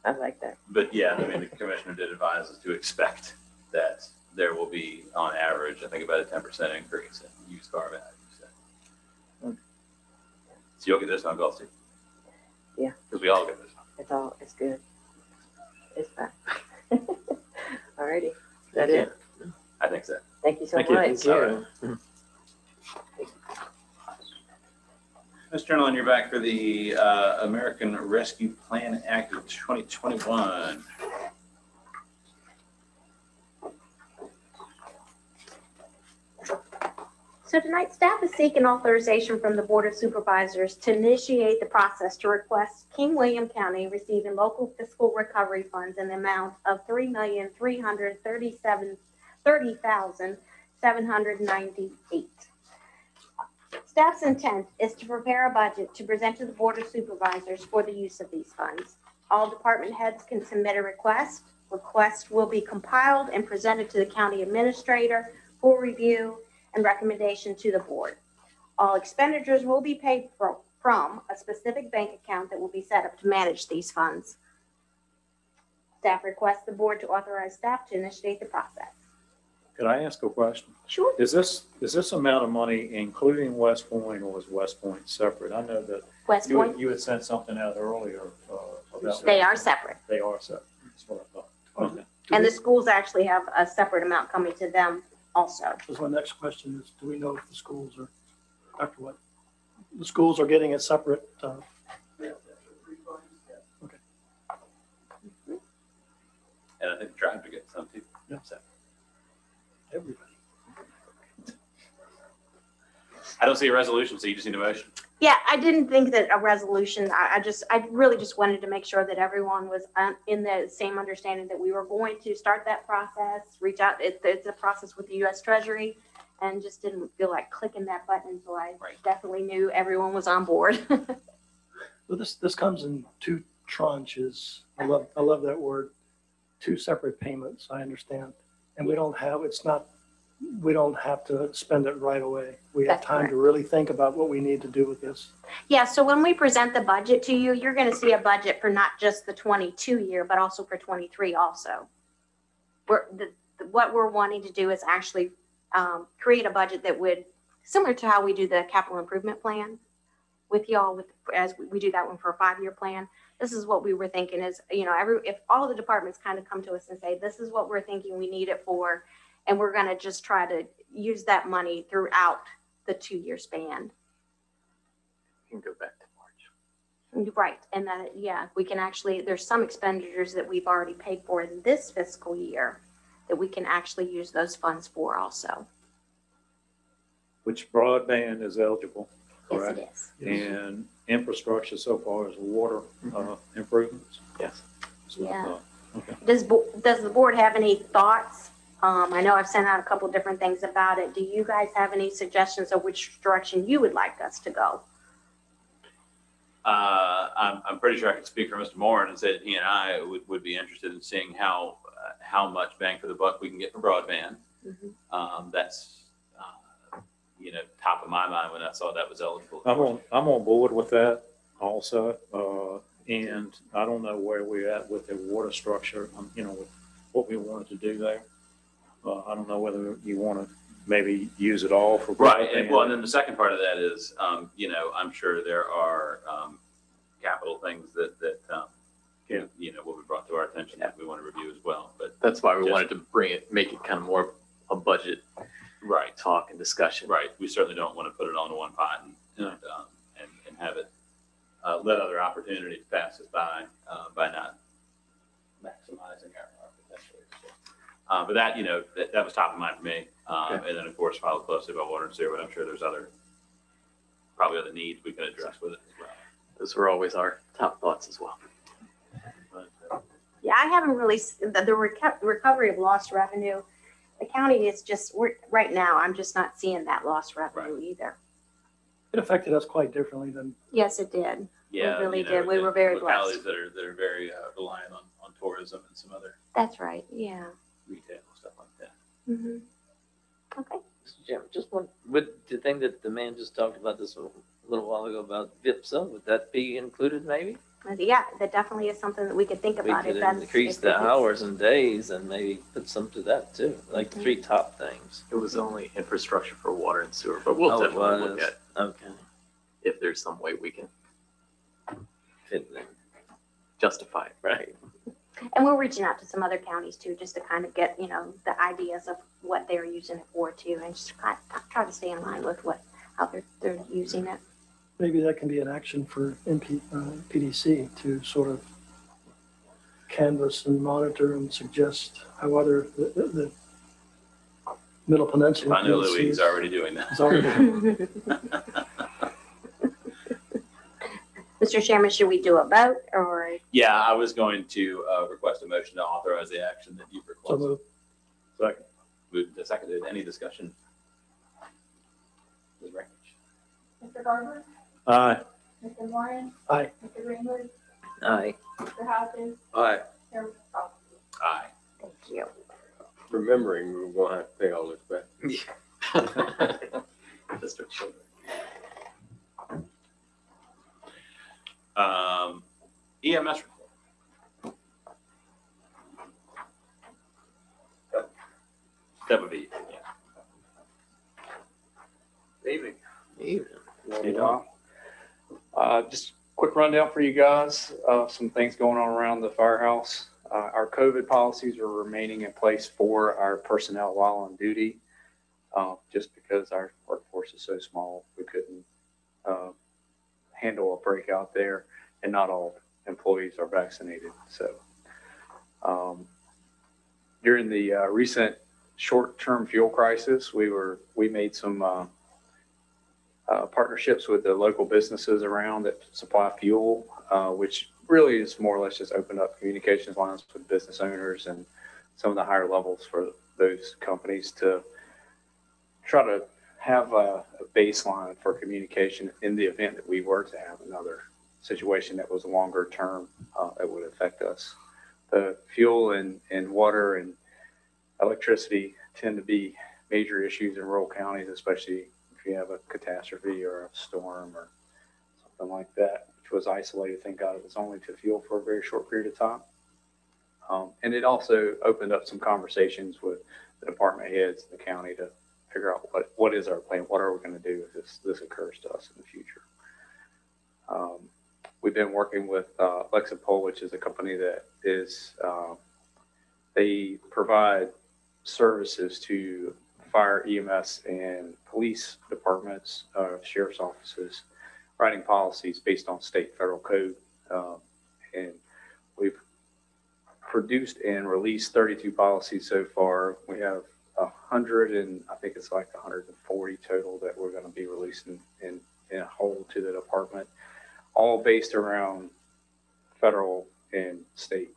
I like that. But yeah, I mean, the commissioner did advise us to expect that there will be, on average, I think about a 10% increase in used car value. So you'll get this one, Gulf too. Yeah. Because we all get this one. It's good. It's fine. Alrighty. Is that it? I think so. Thank you so Thank you. much. Thank you. Mr. Journal, you're back for the American Rescue Plan Act of 2021. So tonight, staff is seeking authorization from the Board of Supervisors to initiate the process to request King William County receiving local fiscal recovery funds in the amount of $3,330,798. Staff's intent is to prepare a budget to present to the Board of Supervisors for the use of these funds. All department heads can submit a request. Request will be compiled and presented to the county administrator for review and recommendation to the board. All expenditures will be paid from a specific bank account that will be set up to manage these funds. Staff requests the board to authorize staff to initiate the process. Could I ask a question? Sure. Is this amount of money including West Point, or is West Point separate? I know that West Point, you had sent something out earlier about. they are separate. They are separate. That's what I thought. Okay. And the schools actually have a separate amount coming to them also. Because my next question is, do we know if the schools are, after what? The schools are getting a separate, And I think the tribe to get some too. Yeah. So everybody. I don't see a resolution, so you just need a motion. Yeah, I didn't think that a resolution, I really just wanted to make sure that everyone was in the same understanding that we were going to start that process, reach out, it's a process with the U.S. Treasury, and just didn't feel like clicking that button until I Right. definitely knew everyone was on board. Well, this comes in two tranches. I love that word. Two separate payments, I understand. And we don't have, it's not we don't have to spend it right away. We have That's time correct. to really think about what we need to do with this. Yeah, so when we present the budget to you, you're gonna see a budget for not just the 22 year, but also for 23 also. What we're wanting to do is actually create a budget that would, similar to how we do the capital improvement plan with y'all, as we do that one for a 5-year plan. This is what we were thinking is, if all the departments kind of come to us and say, this is what we're thinking we need it for, and we're gonna just try to use that money throughout the 2-year span. You can go back to March. Right, and that, yeah, we can actually, there's some expenditures that we've already paid for in this fiscal year that we can actually use those funds for also. Which broadband is eligible, Yes, correct? it is. And infrastructure so far as water improvements? Yes. That's what I Yeah. thought. Okay. Does the board have any thoughts? I know I've sent out a couple different things about it. Do you guys have any suggestions of which direction you would like us to go? I'm pretty sure I can speak for Mr. Moore and say that he and I would be interested in seeing how much bang for the buck we can get for broadband. That's, top of my mind when I saw that was eligible. I'm on board with that also. And I don't know where we're at with the water structure, with what we wanted to do there. I don't know whether you want to maybe use it all for. Right. And well, and then the second part of that is, I'm sure there are capital things that will be brought to our attention that we want to review as well. But That's why we Just- wanted to make it kind of more a budget right. talk and discussion. Right. We certainly don't want to put it all in one pot and have it let other opportunities pass us by not maximizing our potential. So, but that was top of mind for me. Okay. And then of course followed closely by water and sewer, but I'm sure there's probably other needs we can address with it as well. Those were always our top thoughts as well. But, Yeah, I haven't really, the recovery of lost revenue, the county is just, right now, I'm just not seeing that lost revenue either. It affected us quite differently than, Yes, it did. yeah, really did. We were very localities that are very reliant on tourism and some other That's right, yeah. retail stuff like that. Mhm. Okay. Mr. Chairman, just one, with the thing that the man just talked about this a little while ago about VIPSA, would that be included maybe? Yeah, that definitely is something that we could think We about. could if that's increase if the it's- hours and days and maybe put some to that too, like the 3 top things. It was only infrastructure for water and sewer, but we'll Oh, it definitely look was. at Okay. if there's some way we can Fit in. justify it. Right. And we're reaching out to some other counties too, just to kind of get, the ideas of what they're using it for too, and just try to stay in line with how they're using it. maybe that can be an action for PDC to sort of canvass and monitor and suggest how the Middle Peninsula. I know PDC Louis is already doing that. is already- Mr. Chairman, should we do a vote or? Yeah, I was going to request a motion to authorize the action that you've So requested. moved. Second. Moved and seconded. Any discussion? Ms. Rakic? Mr. Garber, Aye. Mr. Warren. Aye. Mr. Greenwood, Aye. Mr. Hodges, All right, Chairman Scott. Aye. Thank you. remembering we're gonna have to pay all this back. Just our children. EMS report. That would be, yeah. Evening. Evening. Just quick rundown for you guys of some things going on around the firehouse. Our COVID policies are remaining in place for our personnel while on duty. Just because our workforce is so small, we couldn't handle a breakout there, and not all employees are vaccinated. So during the recent short-term fuel crisis, we made some partnerships with the local businesses around that supply fuel, which really is more or less just opened up communications lines with business owners and some of the higher levels for those companies to try to have a baseline for communication in the event that we were to have another situation that was longer term that would affect us. The fuel and water and electricity tend to be major issues in rural counties, especially if you have a catastrophe or a storm or something like that, which was isolated. Thank God it was only to fuel for a very short period of time. And it also opened up some conversations with the department heads in the county to figure out what is our plan, what are we going to do if this occurs to us in the future. We've been working with Lexipol, which is a company that is, they provide services to fire, EMS, and police departments, sheriff's offices, writing policies based on state federal code. And we've produced and released 32 policies so far. We have 100 and I think it's like 140 total that we're going to be releasing in a whole to the department, all based around federal and state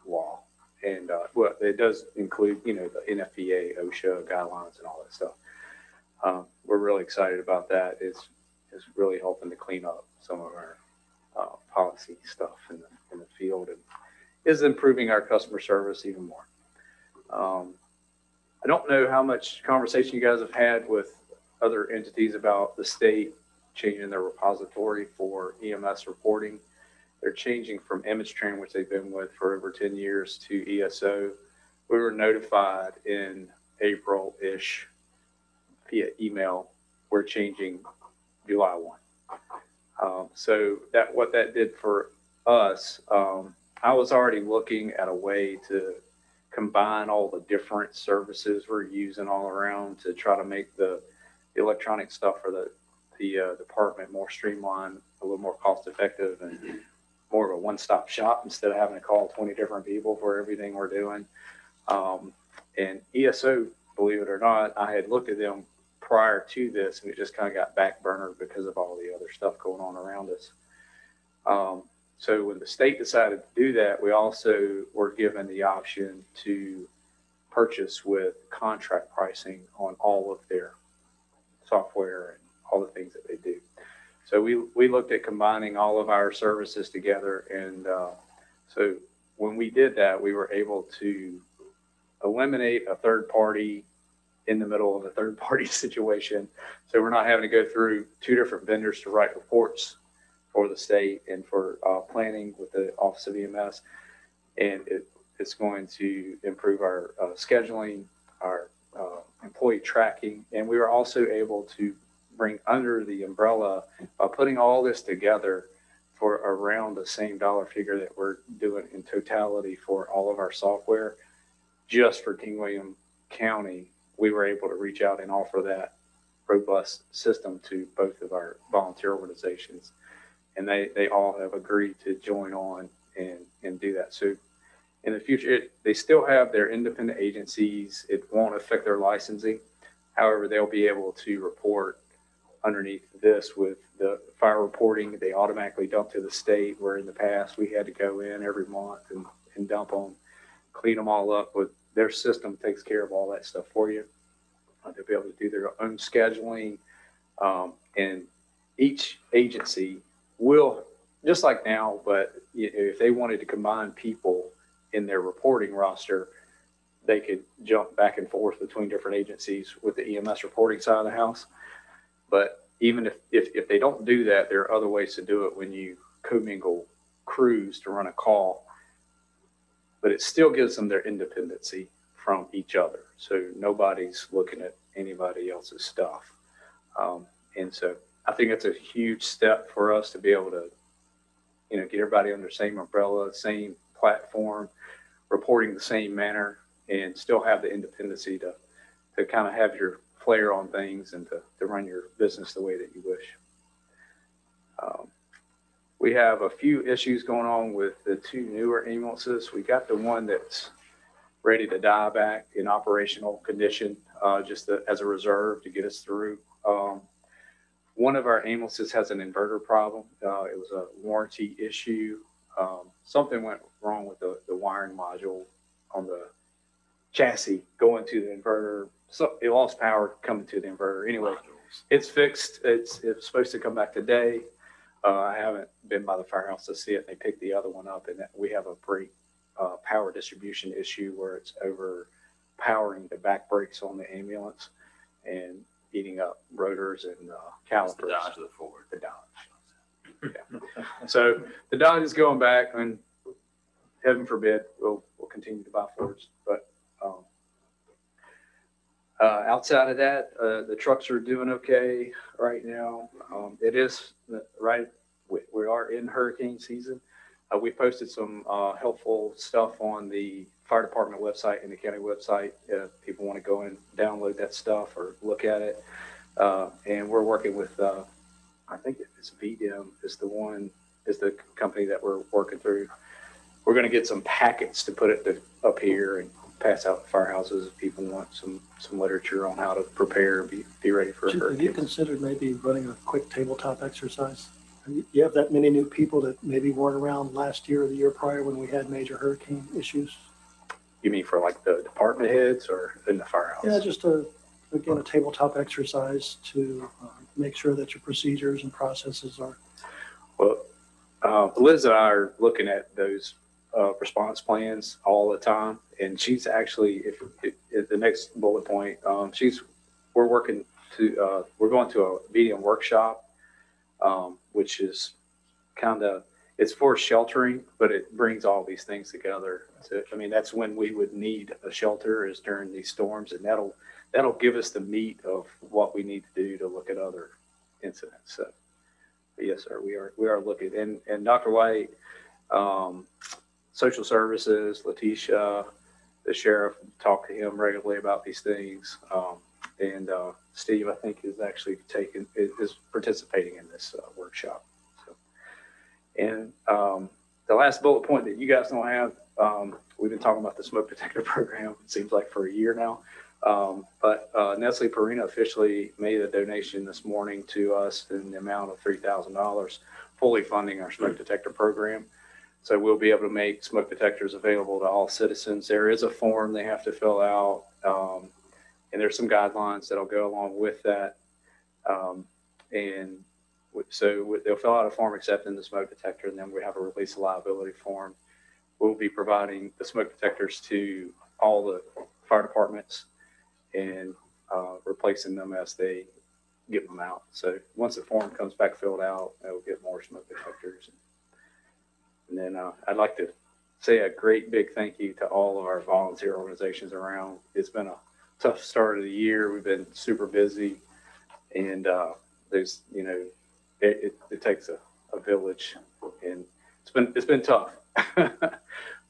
law. And well, it does include, you know, the NFPA, OSHA guidelines and all that stuff. We're really excited about that. It's really helping to clean up some of our policy stuff in the field, and is improving our customer service even more. I don't know how much conversation you guys have had with other entities about the state changing their repository for EMS reporting. They're changing from Image Train, which they've been with for over 10 years, to ESO. We were notified in April-ish via email. We're changing July 1. So what that did for us, I was already looking at a way to combine all the different services we're using all around to try to make the electronic stuff for the department more streamlined, a little more cost effective, and more of a one-stop shop instead of having to call 20 different people for everything we're doing. And ESO, believe it or not, I had looked at them prior to this, and it just kind of got backburnered because of all the other stuff going on around us. So when the state decided to do that, we also were given the option to purchase with contract pricing on all of their software and all the things that they do. So we looked at combining all of our services together. And so when we did that, we were able to eliminate a third party in the middle of a third party situation. So we're not having to go through two different vendors to write reports for the state and for planning with the Office of EMS. And it's going to improve our scheduling, our employee tracking. And we were also able to bring under the umbrella by putting all this together for around the same dollar figure that we're doing in totality for all of our software. Just for King William County, we were able to reach out and offer that robust system to both of our volunteer organizations. And they all have agreed to join on and do that. So in the future, they still have their independent agencies. It won't affect their licensing. However, they'll be able to report underneath this with the fire reporting. They automatically dump to the state, where in the past we had to go in every month and dump them, clean them all up. With their system takes care of all that stuff for you. They'll be able to do their own scheduling. And each agency will, just like now, but if they wanted to combine people in their reporting roster, they could jump back and forth between different agencies with the EMS reporting side of the house. But even if they don't do that, there are other ways to do it when you commingle crews to run a call. But it still gives them their independency from each other. So nobody's looking at anybody else's stuff. And so I think it's a huge step for us to be able to, get everybody under the same umbrella, same platform, reporting the same manner, and still have the independency to kind of have your flair on things and to run your business the way that you wish. We have a few issues going on with the two newer ambulances. We got the one that's ready to die back in operational condition, just as a reserve to get us through. One of our ambulances has an inverter problem. It was a warranty issue. Something went wrong with the wiring module on the chassis going to the inverter. So it lost power coming to the inverter. Anyway, it's fixed. It's supposed to come back today. I haven't been by the firehouse to see it. They picked the other one up, and we have a brake power distribution issue where it's overpowering the back brakes on the ambulance. and eating up rotors and It's the calipers. Dodge or the Ford. The Dodge. Yeah. So the Dodge is going back, and heaven forbid, we'll continue to buy Fords. But outside of that, the trucks are doing okay right now. It is right. We are in hurricane season. We posted some helpful stuff on the fire department website and the county website. If people want to go and download that stuff or look at it. And we're working with, I think it's VDM is the company that we're working through. We're going to get some packets to put it up here and pass out to firehouses if people want some literature on how to prepare and be ready for a Chief, have you hurricane. considered maybe running a quick tabletop exercise? You have that many new people that maybe weren't around last year or the year prior when we had major hurricane issues? You mean for like the department heads or in the firehouse? Yeah, just again, a tabletop exercise to make sure that your procedures and processes are. Well, Liz and I are looking at those response plans all the time, and she's actually, if the next bullet point, we're going to a medium workshop, which is it's for sheltering, but it brings all these things together. So, I mean, that's when we would need a shelter is during these storms, and that'll give us the meat of what we need to do to look at other incidents. So, but yes, sir, we are looking, and Dr. White, social services, Letitia, the sheriff, talk to him regularly about these things. And Steve, I think, is actually is participating in this workshop. So, and the last bullet point that you guys don't have, we've been talking about the smoke detector program, it seems like for a year now. But Nestle Purina officially made a donation this morning to us in the amount of $3,000, fully funding our smoke detector program. So we'll be able to make smoke detectors available to all citizens. There is a form they have to fill out. And there's some guidelines that'll go along with that. And so they'll fill out a form accepting the smoke detector, and then we have a release of liability form. We'll be providing the smoke detectors to all the fire departments and replacing them as they get them out. So once the form comes back filled out, we'll get more smoke detectors. And then I'd like to say a great big thank you to all of our volunteer organizations around. It's been a tough start of the year. We've been super busy, and there's, it takes a village, and it's been tough,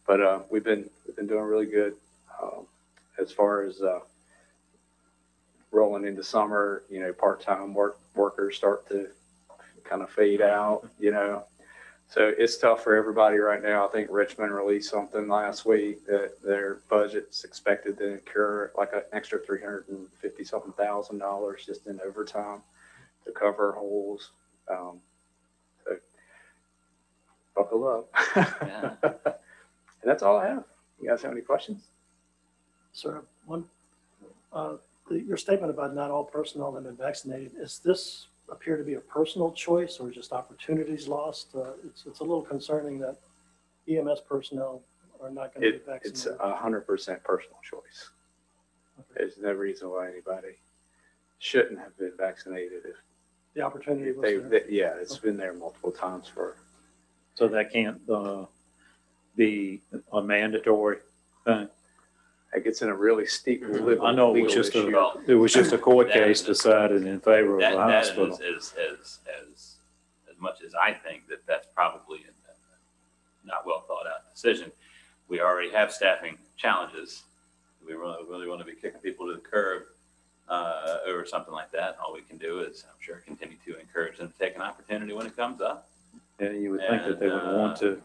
but we've been doing really good as far as rolling into summer. Part-time workers start to kind of fade out, So it's tough for everybody right now. I think Richmond released something last week that their budget's expected to incur like an extra $350-something thousand just in overtime to cover holes. So buckle up. Yeah. And that's all I have. You guys have any questions? Sir, your statement about not all personnel have been vaccinated, is this appear to be a personal choice or just opportunities lost? It's a little concerning that EMS personnel are not going to be vaccinated. It's 100% personal choice. There's no reason why anybody shouldn't have been vaccinated if The opportunity was there. yeah, it's been there multiple times for. So that can't be a mandatory thing. It gets in a really steep I know it was just a court case decided in favor of the That hospital. is as much as I think that's probably a not well thought out decision. We already have staffing challenges. We really want to be kicking people to the curb over something like that. All we can do is, I'm sure, continue to encourage them to take an opportunity when it comes up. And you would think that they would want to.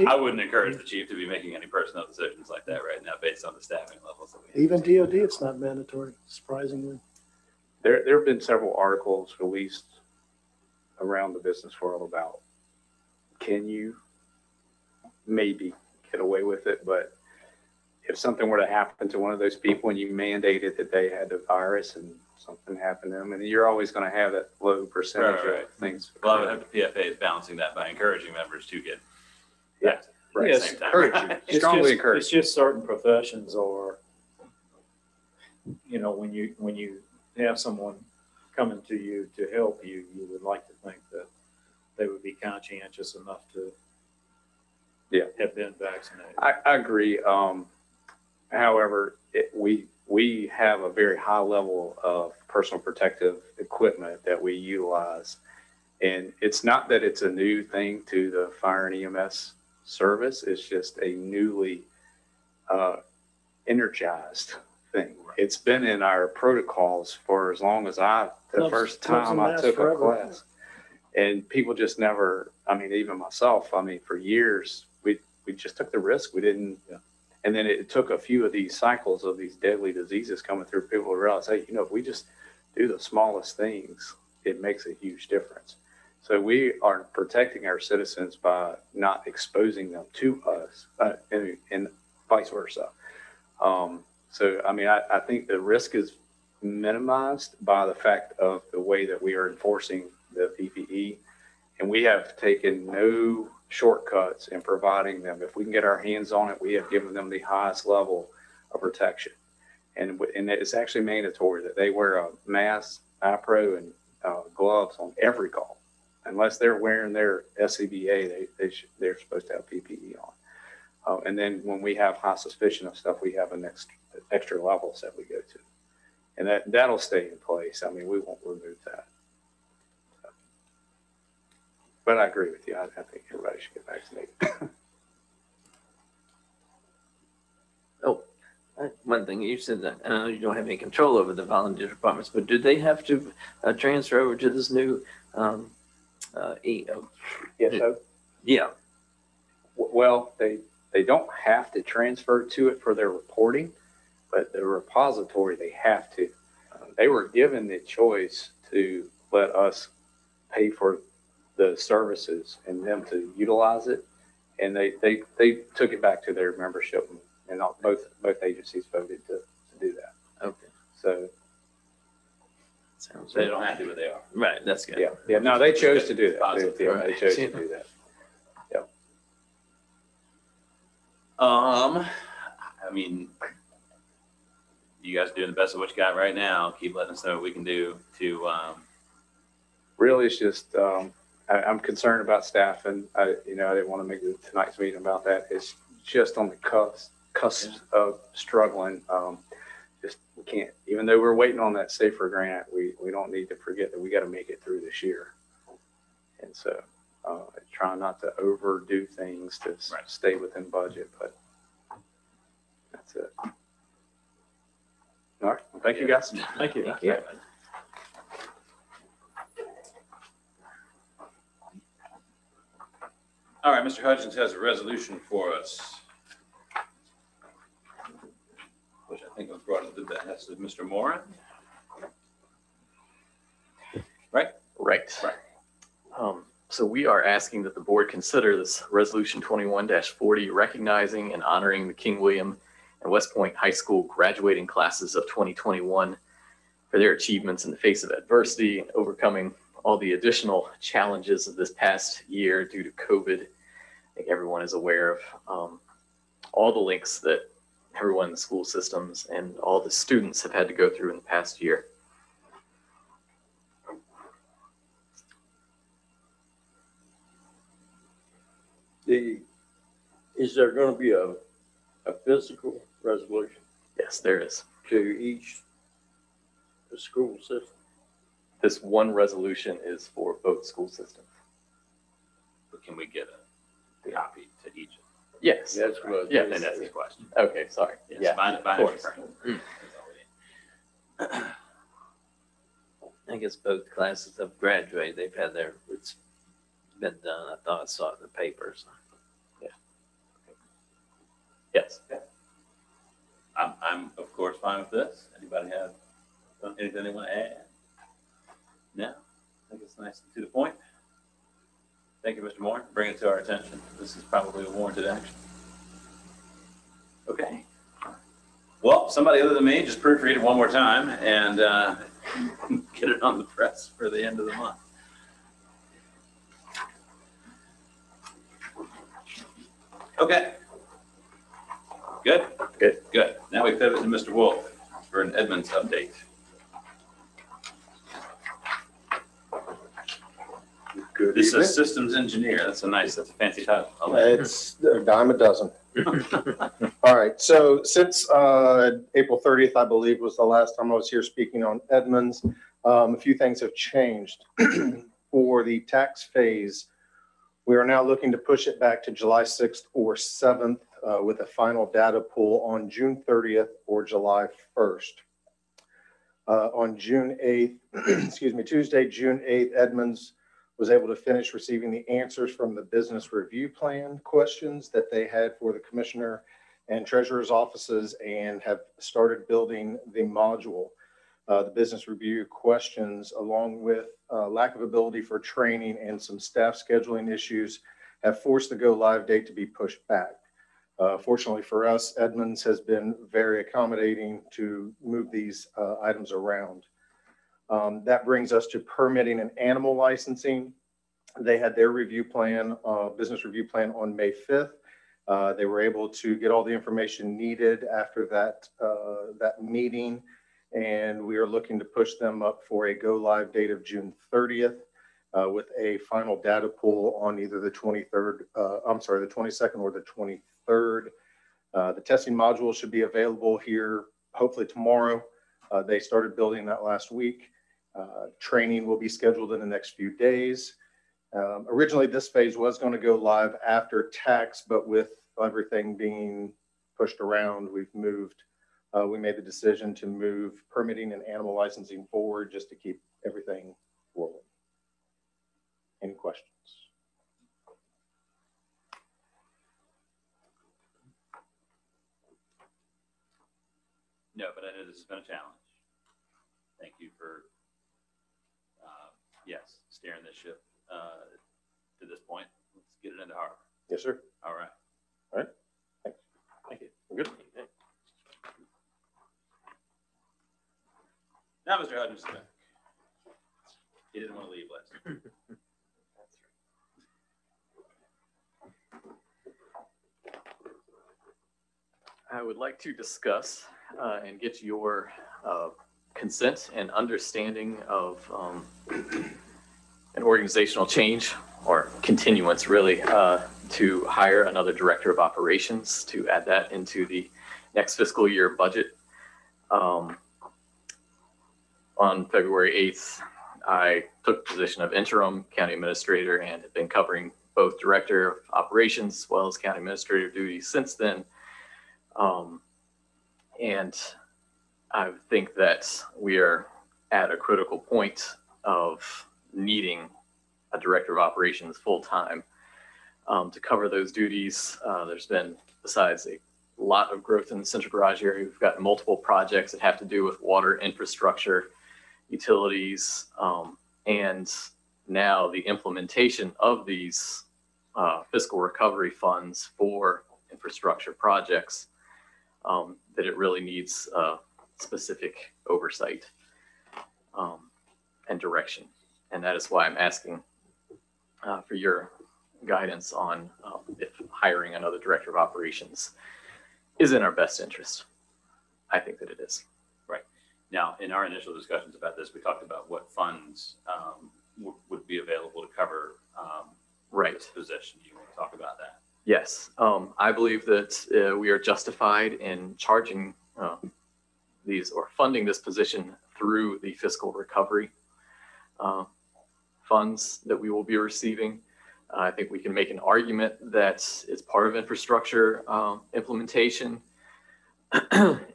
I wouldn't encourage the chief to be making any personnel decisions like that right now based on the staffing levels that we have. Even DOD, it's not mandatory, surprisingly. There have been several articles released around the business world about, can you maybe get away with it? But if something were to happen to one of those people and you mandated that they had the virus and something happened to them, and you're always going to have that low percentage of things. Well, I would hope the PFA is balancing that by encouraging members to get Yeah. right Yes, at the same time. encourage you. Strongly encourage. It's just certain professions are, when you have someone coming to you to help you, you would like to think that they would be conscientious enough to have been vaccinated. I agree. However, we have a very high level of personal protective equipment that we utilize. And it's not that it's a new thing to the fire and EMS service. It's just a newly energized thing. It's been in our protocols for as long as the first time I took a class. And people just never, I mean, even myself, I mean, for years, we just took the risk. We didn't. Yeah. And then it took a few of these cycles of these deadly diseases coming through, people to realize, hey, if we just do the smallest things, it makes a huge difference. So we are protecting our citizens by not exposing them to us, and vice versa. So, I mean, I think the risk is minimized by the fact of the way that we are enforcing the PPE, and we have taken no shortcuts in providing them. If we can get our hands on it, we have given them the highest level of protection. And it's actually mandatory that they wear a mask, iPro, and gloves on every call. Unless they're wearing their SCBA, they're supposed to have PPE on. And then when we have high suspicion of stuff, we have extra levels that we go to. And that'll stay in place. I mean, we won't remove that. But I agree with you. I think everybody should get vaccinated. One thing you said that, I know you don't have any control over the volunteer departments, but do they have to transfer over to this new Yes, so? Yeah. Well, they don't have to transfer to it for their reporting, but the repository, they have to. They were given the choice to let us pay for the services and them to utilize it. And they took it back to their membership, and both agencies voted to do that. Okay. So Sounds They don't have to, but they are. right. That's good. yeah. No, they chose to do that. Positive, They chose to do that. I mean, you guys are doing the best of what you got right now. Keep letting us know what we can do to. Really, it's just I'm concerned about staff, and I didn't want to make tonight's meeting about that. It's just on the cusp of struggling. Just we can't, even though we're waiting on that SAFER grant, we don't need to forget that we got to make it through this year. And so trying not to overdo things to stay within budget, but that's it. All right. Well, thank you, guys. Thank you. Thank you. All right, Mr. Hutchins has a resolution for us, which I think was brought to the behest of Mr. Moran. Right? Right. So we are asking that the board consider this resolution 21-40, recognizing and honoring the King William and West Point High School graduating classes of 2021 for their achievements in the face of adversity and overcoming all the additional challenges of this past year due to COVID. I think everyone is aware of all the links that everyone in the school systems and all the students have had to go through in the past year. Is there going to be a physical resolution Yes, there is. to each the school system? This one resolution is for both school systems. But can we get a copy to each? Yes. That's what I was Yeah, gonna And that's say. his question. Okay, sorry. Yes, Yeah, find of it. course. I guess both classes have graduated. They've had it's been done. I thought I saw it in the papers. Yes. I'm of course fine with this. Anybody have anything they want to add? No? I think it's nice and to the point. Thank you, Mr. Moore. Bring it to our attention. This is probably a warranted action. Okay. Well, somebody other than me just proofread it one more time and get it on the press for the end of the month. Okay. Good? Good. Good. Now we pivot to Mr. Wolf for an Edmonds update. This is a systems engineer. That's a fancy title. I like it. It's a dime a dozen. All right, so since April 30th, I believe, was the last time I was here speaking on Edmonds, a few things have changed. For the tax phase, we are now looking to push it back to July 6th or 7th with a final data pool on June 30th or July 1st. On June 8th, excuse me, Tuesday, June 8th, Edmonds was able to finish receiving the answers from the business review plan questions that they had for the commissioner and treasurer's offices and have started building the module. The business review questions, along with lack of ability for training and some staff scheduling issues, have forced the go live date to be pushed back. Fortunately for us, Edmonds has been very accommodating to move these items around. That brings us to permitting and animal licensing. They had their review plan, business review plan on May 5th. They were able to get all the information needed after that meeting, and we are looking to push them up for a go live date of June 30th with a final data pool on either the 23rd, the 22nd or the 23rd. The testing module should be available here hopefully tomorrow. They started building that last week. Training will be scheduled in the next few days. Originally, this phase was going to go live after tax, but with everything being pushed around, we made the decision to move permitting and animal licensing forward just to keep everything rolling. Any questions? No, but I know this has been a challenge. Thank you for, yes, steering this ship to this point. Let's get it into harbor. Yes, sir. All right. All right. Thanks. Thank you. We're good. Now, Mr. Hudgens is back. He didn't want to leave last time. I would like to discuss and get your consent and understanding of an organizational change or continuance, really, to hire another director of operations to add that into the next fiscal year budget. On February 8th, I took the position of interim county administrator and have been covering both director of operations as well as county administrator duties since then. And I think that we are at a critical point of needing a director of operations full-time to cover those duties. There's been, besides a lot of growth in the Central Garage area, we've got multiple projects that have to do with water infrastructure, utilities, and now the implementation of these fiscal recovery funds for infrastructure projects, that it really needs specific oversight and direction. And that is why I'm asking for your guidance on if hiring another director of operations is in our best interest. I think that it is. Right. Now, in our initial discussions about this, we talked about what funds would be available to cover this position. You want to talk about that? Yes. I believe that we are justified in charging these or funding this position through the fiscal recovery funds that we will be receiving. I think we can make an argument that it's part of infrastructure implementation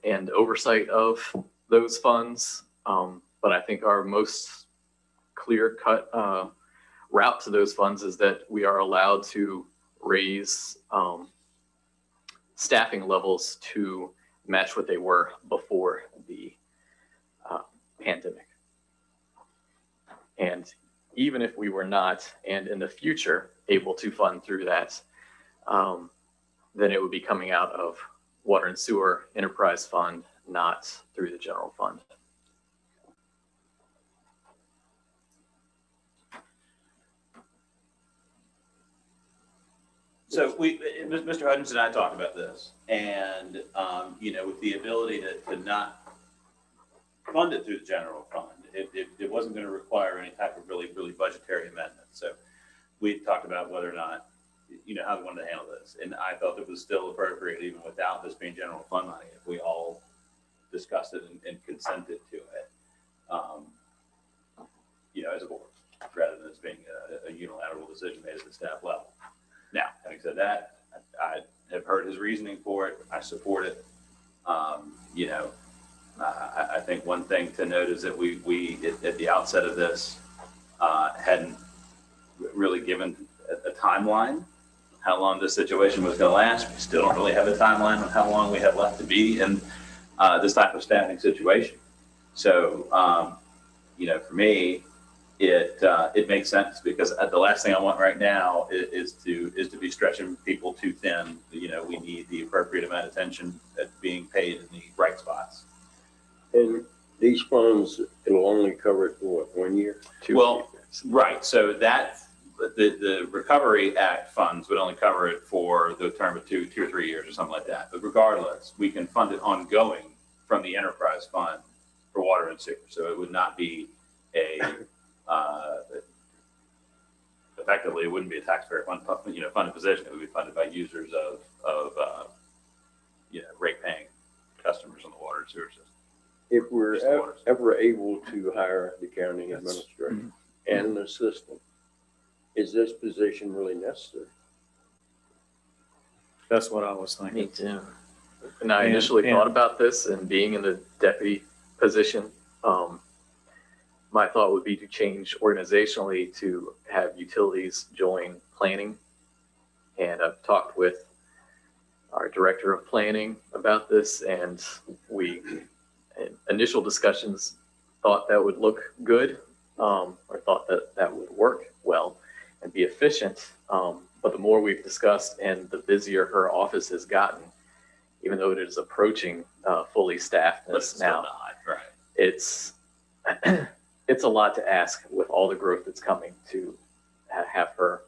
and oversight of those funds. But I think our most clear-cut route to those funds is that we are allowed to raise staffing levels to match what they were before the pandemic. And even if we were not, and in the future, able to fund through that, then it would be coming out of Water and Sewer Enterprise Fund, not through the general fund. So Mr. Hudgens and I talked about this, and with the ability to not fund it through the general fund, it wasn't going to require any type of really budgetary amendment. So we talked about whether or not, how we wanted to handle this. And I felt it was still appropriate, even without this being general fund money, if we all discussed it and consented to it, as a board, rather than this being a unilateral decision made at the staff level. Now, having said that, I have heard his reasoning for it. I support it. I think one thing to note is that we at the outset of this hadn't really given a timeline how long this situation was going to last. We still don't really have a timeline on how long we have left to be in this type of staffing situation. So, for me, it makes sense, because the last thing I want right now is to be stretching people too thin. We need the appropriate amount of attention that's being paid in the right spots. And these funds, it'll only cover it for what, 1 year? 2 Well, years. right. So that the Recovery Act funds would only cover it for the term of two or 3 years or something like that. But regardless, we can fund it ongoing from the enterprise fund for water and sewer. So it would not be effectively, it wouldn't be a taxpayer funded position. It would be funded by users of rate paying customers on the water and sewer system. If we're ever able to hire the county administrator and an assistant, is this position really necessary? That's what I was thinking. Me too. And I initially thought about this, and being in the deputy position, my thought would be to change organizationally to have utilities join planning. And I've talked with our director of planning about this, and we, in initial discussions, thought that would look good, or thought that would work well and be efficient. But the more we've discussed and the busier her office has gotten, even though it is approaching fully staffed now, right? It's a lot to ask with all the growth that's coming to have her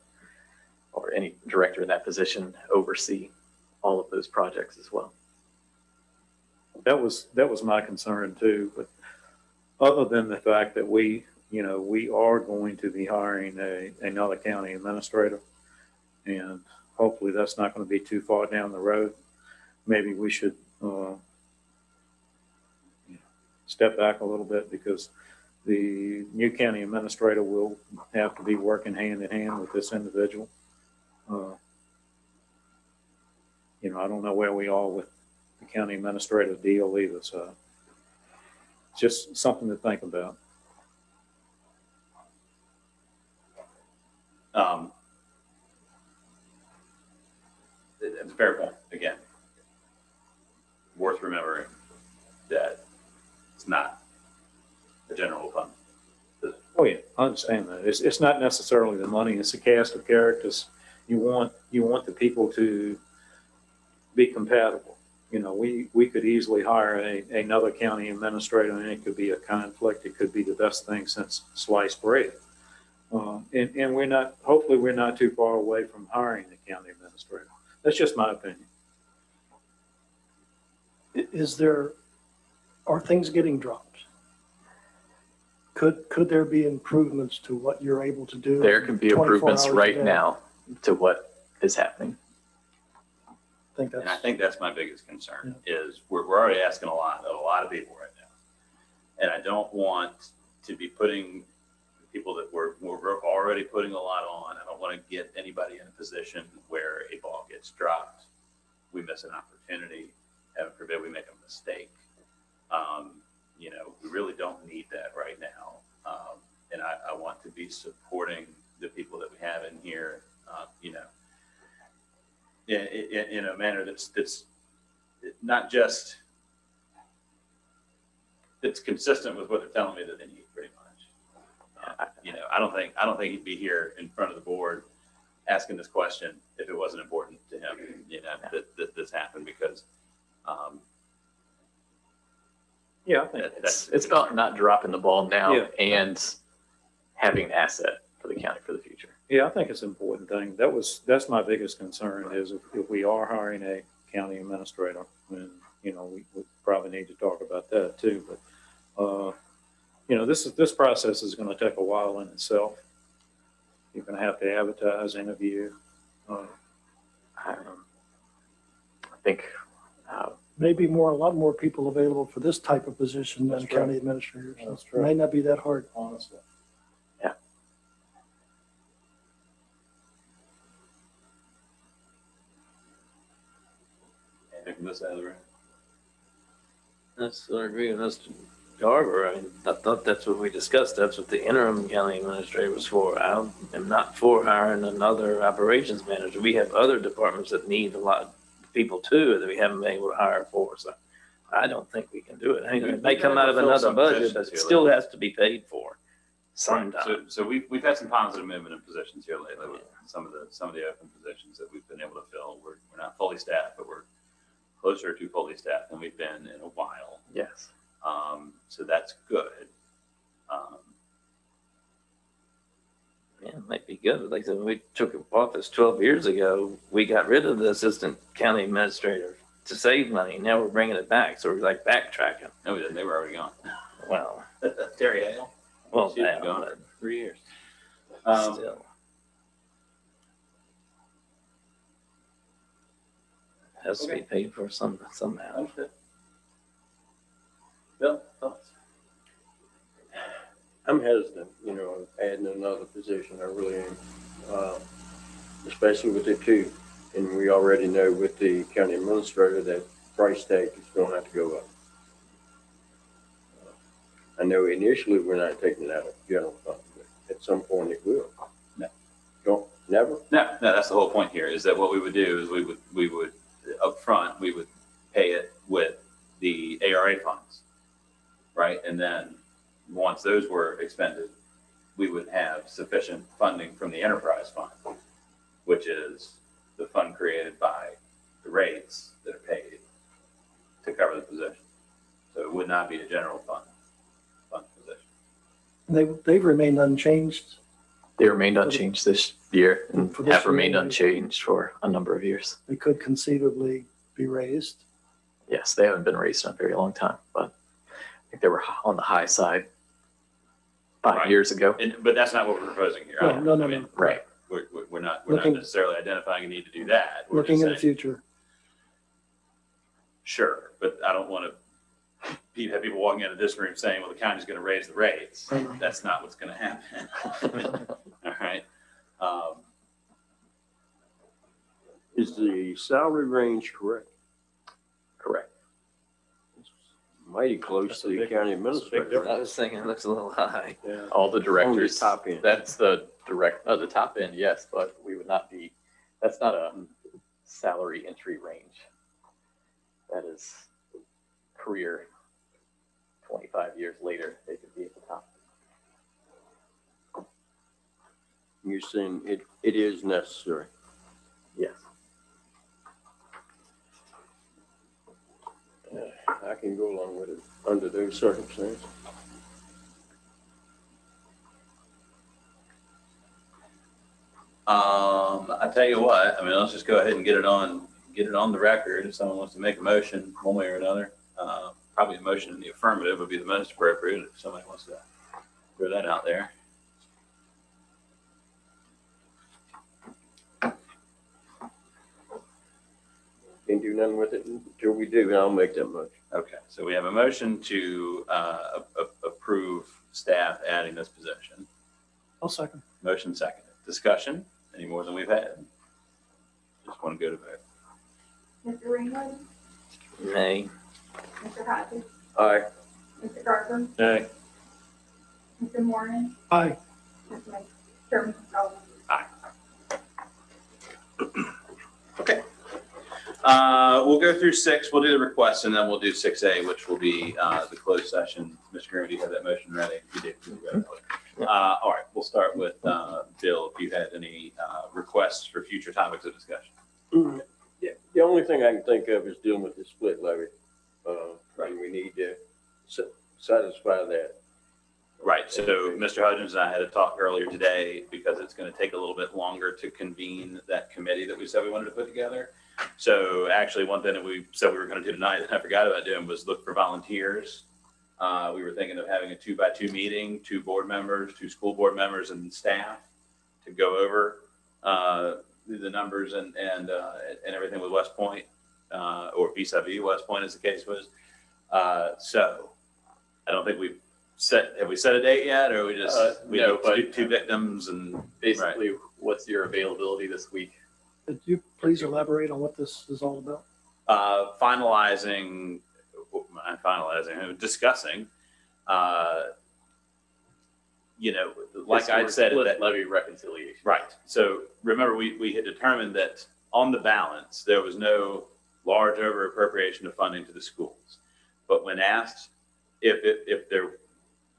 or any director in that position oversee all of those projects as well. That was my concern too. But other than the fact that we are going to be hiring another county administrator, and hopefully that's not going to be too far down the road. Maybe we should step back a little bit, because the new county administrator will have to be working hand in hand with this individual. I don't know where we are with the county administrator deal either, so it's just something to think about. It's a fair point. Again, worth remembering that it's not the general fund. Oh yeah, I understand that. It's not necessarily the money; it's a cast of characters. You want the people to be compatible. We could easily hire another county administrator, and it could be a conflict. It could be the best thing since sliced bread. And we're not. Hopefully, we're not too far away from hiring the county administrator. That's just my opinion. Are things getting dropped? Could there be improvements to what you're able to do? There can be 24 improvements hours a right day? now to what is happening. And I think that's my biggest concern is we're already asking a lot of people right now. And I don't want to be putting people that we're already putting a lot on. I don't want to get anybody in a position where a ball gets dropped, we miss an opportunity, heaven forbid we make a mistake. We really don't need that right now. And I want to be supporting the people that we have in here, in a manner that's not just, that's consistent with what they're telling me that they need, pretty much. I don't think he'd be here in front of the board asking this question if it wasn't important to him, that this happened, because Yeah, I think It's about not dropping the ball now Yeah. and having an asset for the county for the future. I think it's an important thing. That's my biggest concern is if we are hiring a county administrator, and we probably need to talk about that too. But this process is going to take a while in itself. You're gonna have to advertise, interview. I think, Maybe a lot more people available for this type of position than That's county right. administrators. That's It may not be that hard. Honestly. Anything from this side of the room? That's, I agree with Mr. Garber. I mean, I thought that's what we discussed. That's what the interim county administrator was for. I am not for hiring another operations manager. We have other departments that need a lot of people too that we haven't been able to hire for. So I don't think we can do it. I mean, it may come out of another budget, but it still has to be paid for sometime. So we've had some positive movement in positions here lately with some of the open positions that we've been able to fill. We're not fully staffed, but we're closer to fully staffed than we've been in a while. yes. So that's good. Yeah, it might be good. Like I said, when we took office 12 years ago, we got rid of the assistant county administrator to save money. Now we're bringing it back. So we're like backtracking. No, we didn't. They were already gone. Well, Terry Hale. well, She's been now, gone for 3 years. but still. Has to be paid for somehow. Understood. Bill, thoughts? I'm hesitant, of adding another position. I really am. Especially with the two. And we already know with the county administrator that price tag is going to have to go up. I know initially we're not taking it out of general fund, but at some point it will. No. Don't, never? No, that's the whole point here, is that what we would do is we would up front, we would pay it with the ARA funds, right? And then once those were expended, we would have sufficient funding from the enterprise fund, which is the fund created by the rates that are paid to cover the position. So it would not be a general fund position. They've remained unchanged. They remained unchanged this year and For this have remained year, unchanged for a number of years. They could conceivably be raised. Yes, they haven't been raised in a very long time, but I think they were on the high side 5 Right. years ago. But that's not what we're proposing here. No. I mean, Right. We're not Looking- necessarily identifying a need to do that. We're Looking just in the saying, future. sure, but I don't want to have people walking out of this room saying, well, the county's going to raise the rates. That's not what's going to happen. All right. Is the salary range correct? Correct. Mighty close That's to a the big- county that's a big administrator. difference. I was thinking it looks a little high. Yeah. All the directors, top end. that's the the top end, yes, but we would not be, that's not a salary entry range. That is career 25 years later, they could be at the top. You're saying it is necessary. Yes. I can go along with it under those circumstances. I tell you what, I mean, let's just go ahead and get it on the record. If someone wants to make a motion one way or another, probably a motion in the affirmative would be the most appropriate if somebody wants to throw that out there. Can't do nothing with it until we do, and I'll make that motion. Okay, so we have a motion to approve staff adding this position. I'll second. Motion seconded. Discussion, any more than we've had? Just want to go to vote. Mr. Ringwood, Nay. Mr. Hodges, Aye. Mr. Garber, Hey, Mr. Moran, Aye. Mr. Chairman Sullivan. Okay. We'll go through 6. We'll do the request, and then we'll do 6A, which will be the closed session. Mr. Green, do you have that motion ready? You did. All right, we'll start with Bill. If you had any requests for future topics of discussion. Yeah, the only thing I can think of is dealing with the split levy. And we need to satisfy that. Right. So Mr. Hudgens and I had a talk earlier today because it's going to take a little bit longer to convene that committee that we said we wanted to put together. So actually one thing that we said we were going to do tonight that I forgot about doing was look for volunteers. We were thinking of having a 2-by-2 meeting, 2 board members, 2 school board members and staff to go over the numbers and everything with West Point, or vis-a-vis West Point as the case was. So I don't think have we set a date yet, or we just, we no, have but two victims and basically, what's your availability this week? Could you please elaborate on what this is all about? discussing, like I said, Split levy reconciliation. right. So remember, we had determined that on the balance, there was no large over appropriation of funding to the schools. But when asked if there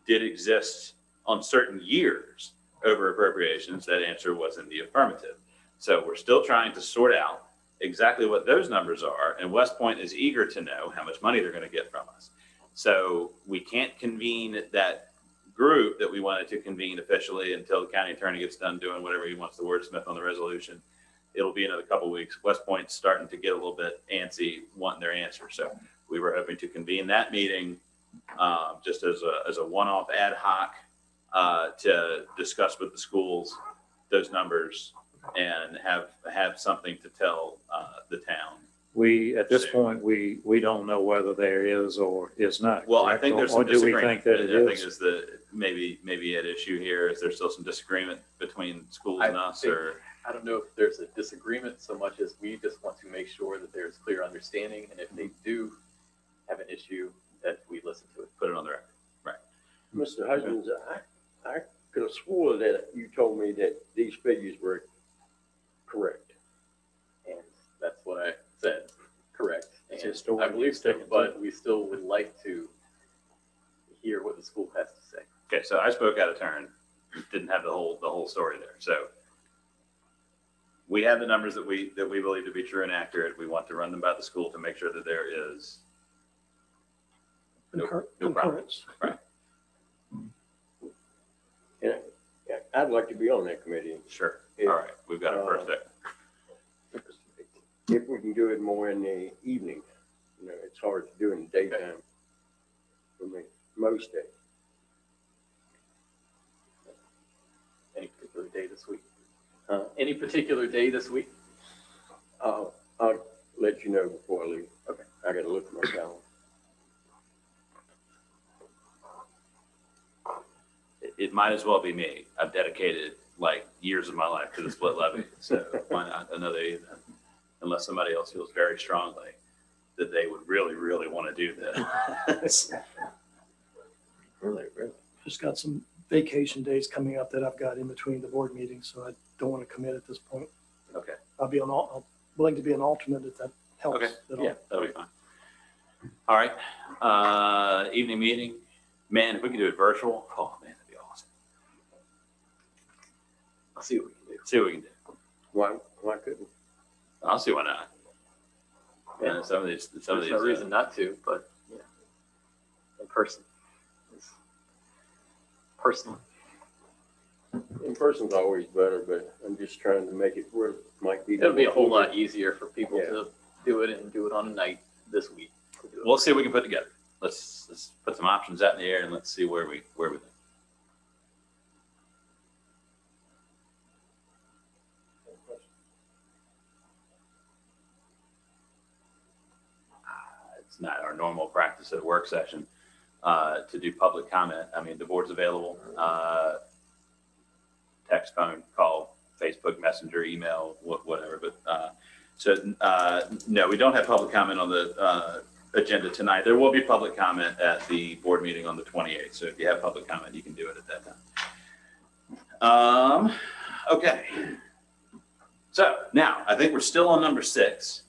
did exist on certain years over appropriations, that answer was in the affirmative. So we're still trying to sort out exactly what those numbers are, and West Point is eager to know how much money they're going to get from us. So we can't convene that group that we wanted to convene officially until the county attorney gets done doing whatever he wants to wordsmith on the resolution. It'll be another couple of weeks. West Point's starting to get a little bit antsy wanting their answer. So we were hoping to convene that meeting just as a one-off ad hoc to discuss with the schools those numbers and have something to tell the town. At this point, we don't know whether there is or is not. Well, I think there's some Or do we disagreement. think that it I think is? is the maybe at issue here. Is there still some disagreement between schools and us, or? I don't know if there's a disagreement so much as we just want to make sure that there's clear understanding, and if they do have an issue, that we listen to it. Put it on the record. Right. Mr. Hudgens, I could have swore that you told me that these figures were correct. And that's what I said, correct. It's And just a I believe so, statement. but we still would like to hear what the school has to say. Okay, so I spoke out of turn. Didn't have the whole story there. So we have the numbers that we believe to be true and accurate. We want to run them by the school to make sure that there is no problem. Concurrence. Right. And I'd like to be on that committee Sure. Yeah. All right. We've got our first day. if we can do it more in the evening. It's hard to do in the daytime for me, most days. Any particular day this week? Any particular day this week? I'll let you know before I leave. Okay. I gotta look at my calendar. It might as well be me. I've dedicated like years of my life to the split levy. So why not another evening? Unless somebody else feels very strongly that they would really, really want to do this. Really. Just got some vacation days coming up that I've got in between the board meetings, so I don't want to commit at this point. Okay. I'm willing to be an alternate if that helps. Okay. at all. Yeah, that'll be fine. All right. Evening meeting. Man, if we could do it virtual, oh man, that'd be awesome. I'll see what we can do. See what we can do. Why couldn't? I'll see why not. Yeah, some of these, There's no reason not to, but yeah, in person. Personally. In person's always better, but I'm just trying to make it where it might be. It'll be a whole lot easier for people Yeah. to do it and do it on a night this week. we'll see what we can put together. Let's put some options out in the air and let's see where we think. It's not our normal practice at a work session to do public comment. I mean, the board's available, text, phone, call, Facebook, Messenger, email, whatever. But no, we don't have public comment on the agenda tonight. There will be public comment at the board meeting on the 28th. So if you have public comment, you can do it at that time. Okay. So now I think we're still on number 6.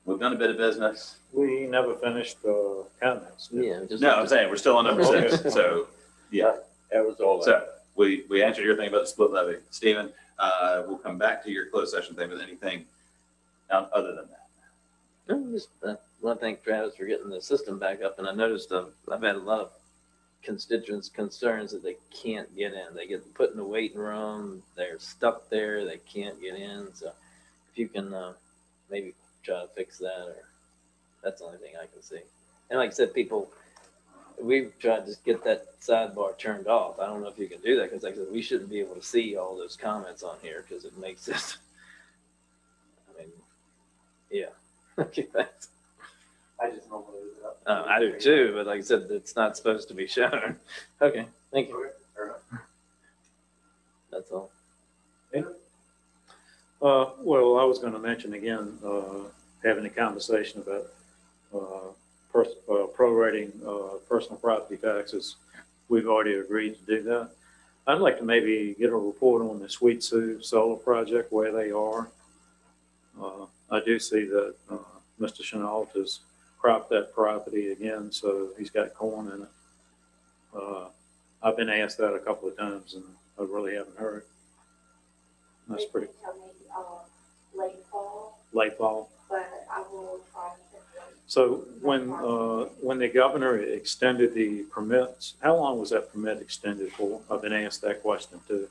We've done a bit of business. We never finised the comments. Yeah. No, I'm saying we're still on number 6. So yeah. That was all. So we answered your thing about the split levy. Stephen, we'll come back to your closed session thing with anything other than that. No, just I want to thank Travis for getting the system back up. And I noticed I've had a lot of constituents concerns that they can't get in. They get put in the waiting room. They're stuck there. They can't get in. So if you can maybe try to fix that, or that's the only thing I can see. And like I said, people, we've tried to get that sidebar turned off. I don't know if you can do that, because like I said, we shouldn't be able to see all those comments on here, because it makes it, I mean, yeah. Okay, thanks. I just normally leave it up. I do too, but like I said, it's not supposed to be shown. Okay, thank you. That's all. Well, I was going to mention again, having a conversation about prorating personal property taxes. We've already agreed to do that. I'd like to maybe get a report on the Sweet Sioux solar project, where they are. I do see that Mr. Chenault has cropped that property again, so he's got corn in it. I've been asked that a couple of times, and I really haven't heard. That's pretty. Late fall, Late fall. but I will try to. So when the governor extended the permits, how long was that permit extended for? I've been asked that question too.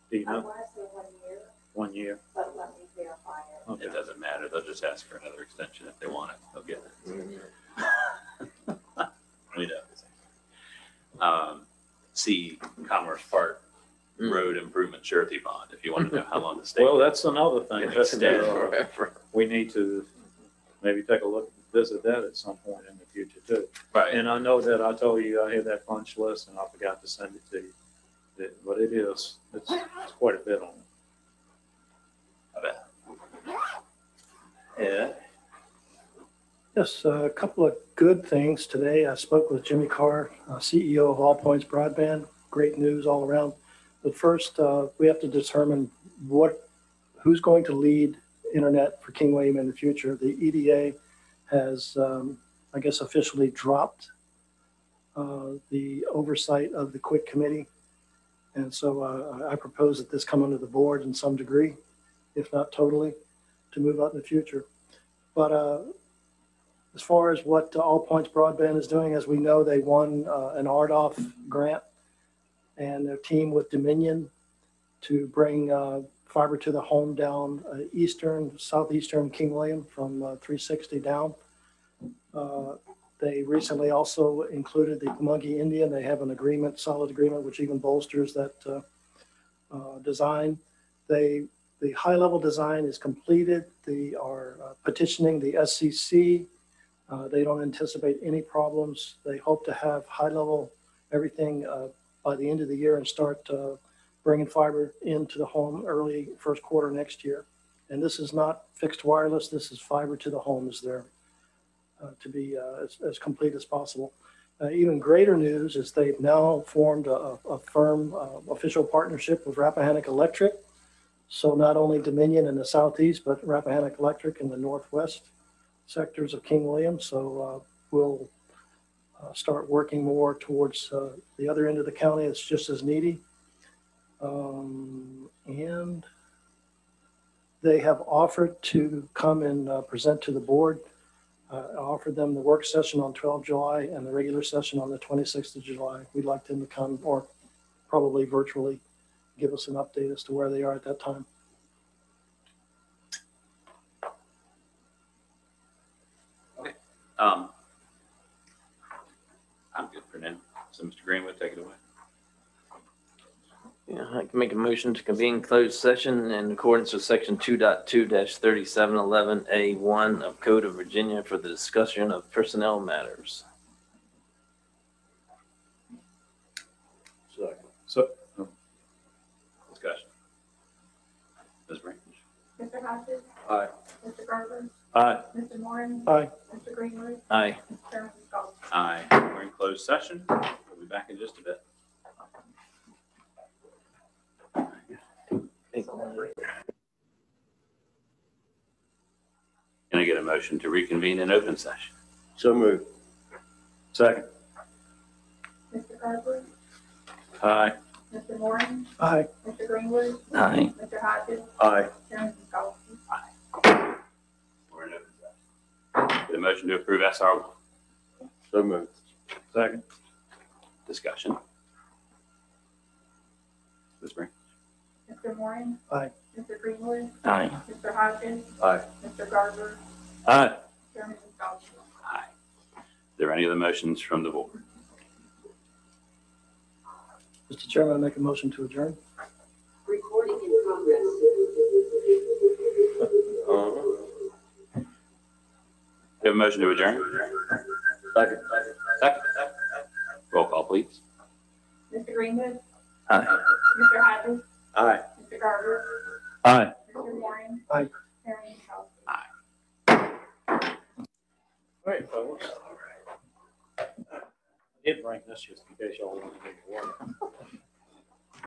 Do you I know? want to say 1 year, 1 year? but let me verify it. Okay. It doesn't matter. They'll just ask for another extension if they want it. They'll get it. We know. See Commerce Park Road Improvement Surety Bond, if you want to know how long the state. Well, that's another thing. It's That, forever. we need to maybe take a look, visit that at some point in the future too. Right. And I know that I told you I had that punch list and I forgot to send it to you. But it's quite a bit on it. I bet. Yeah. Yes, a couple of good things today. I spoke with Jimmy Carr, CEO of All Points Broadband. Great news all around. But first, we have to determine who's going to lead internet for King William in the future. The EDA has, I guess, officially dropped the oversight of the Quick Committee. And so I propose that this come under the board in some degree, if not totally, to move out in the future. But as far as what All Points Broadband is doing, as we know, they won an RDOF grant and their team with Dominion to bring fiber to the home down southeastern King William from 360 down. They recently also included the Pamunkey Indian. They have an agreement, solid agreement, which even bolsters that design. The high-level design is completed. They are petitioning the SCC. They don't anticipate any problems. They hope to have high-level everything by the end of the year and start bringing fiber into the home early first quarter next year. And this is not fixed wireless. This is fiber to the home is there to be as complete as possible. Even greater news is they've now formed a firm official partnership with Rappahannock Electric. So not only Dominion in the southeast, but Rappahannock Electric in the northwest sectors of King William. So we'll start working more towards the other end of the county. It's just as needy. And they have offered to come and present to the board. I offered them the work session on 12 July and the regular session on the 26th of July. We'd like them to come, or probably virtually, give us an update as to where they are at that time. Okay. I'm good for now. So Mr. Greenwood, take it away. Yeah, I can make a motion to convene closed session in accordance with section 2.2-3711A1 of Code of Virginia for the discussion of personnel matters. So, Discussion. Ms. Branch. Mr. Hodges? Aye. Mr. Garber? aye. Mr. Moore? Aye. Mr. Greenwood? Aye. Chairman Scott? Aye. We're in closed session. We'll be back in just a bit. Can I get a motion to reconvene in open session? So moved. Second. Mr. Garber? Aye. Mr. Moore? Aye. Mr. Greenwood? Aye. Mr. Hodges? Aye. Chairman Scott? We're in open session. Get a motion to approve SR1. So moved. Second. Discussion. Ms. Branch. Mr. Moore? Aye. Mr. Greenwood? Aye. Mr. Hodges? Aye. Mr. Garber? Aye. Chairman Scott? Aye. Are there any other motions from the board? Mr. Chairman, I make a motion to adjourn. Recording in progress. We have a motion to adjourn. Second. Second. Roll call, please. Mr. Greenwood, Aye. Mr. Hodges, Aye. Mr. Garber, Aye. Mr. Moran. Aye. Chairman Michelle. All right, folks. I did bring this just in case y'all wanted to make it work.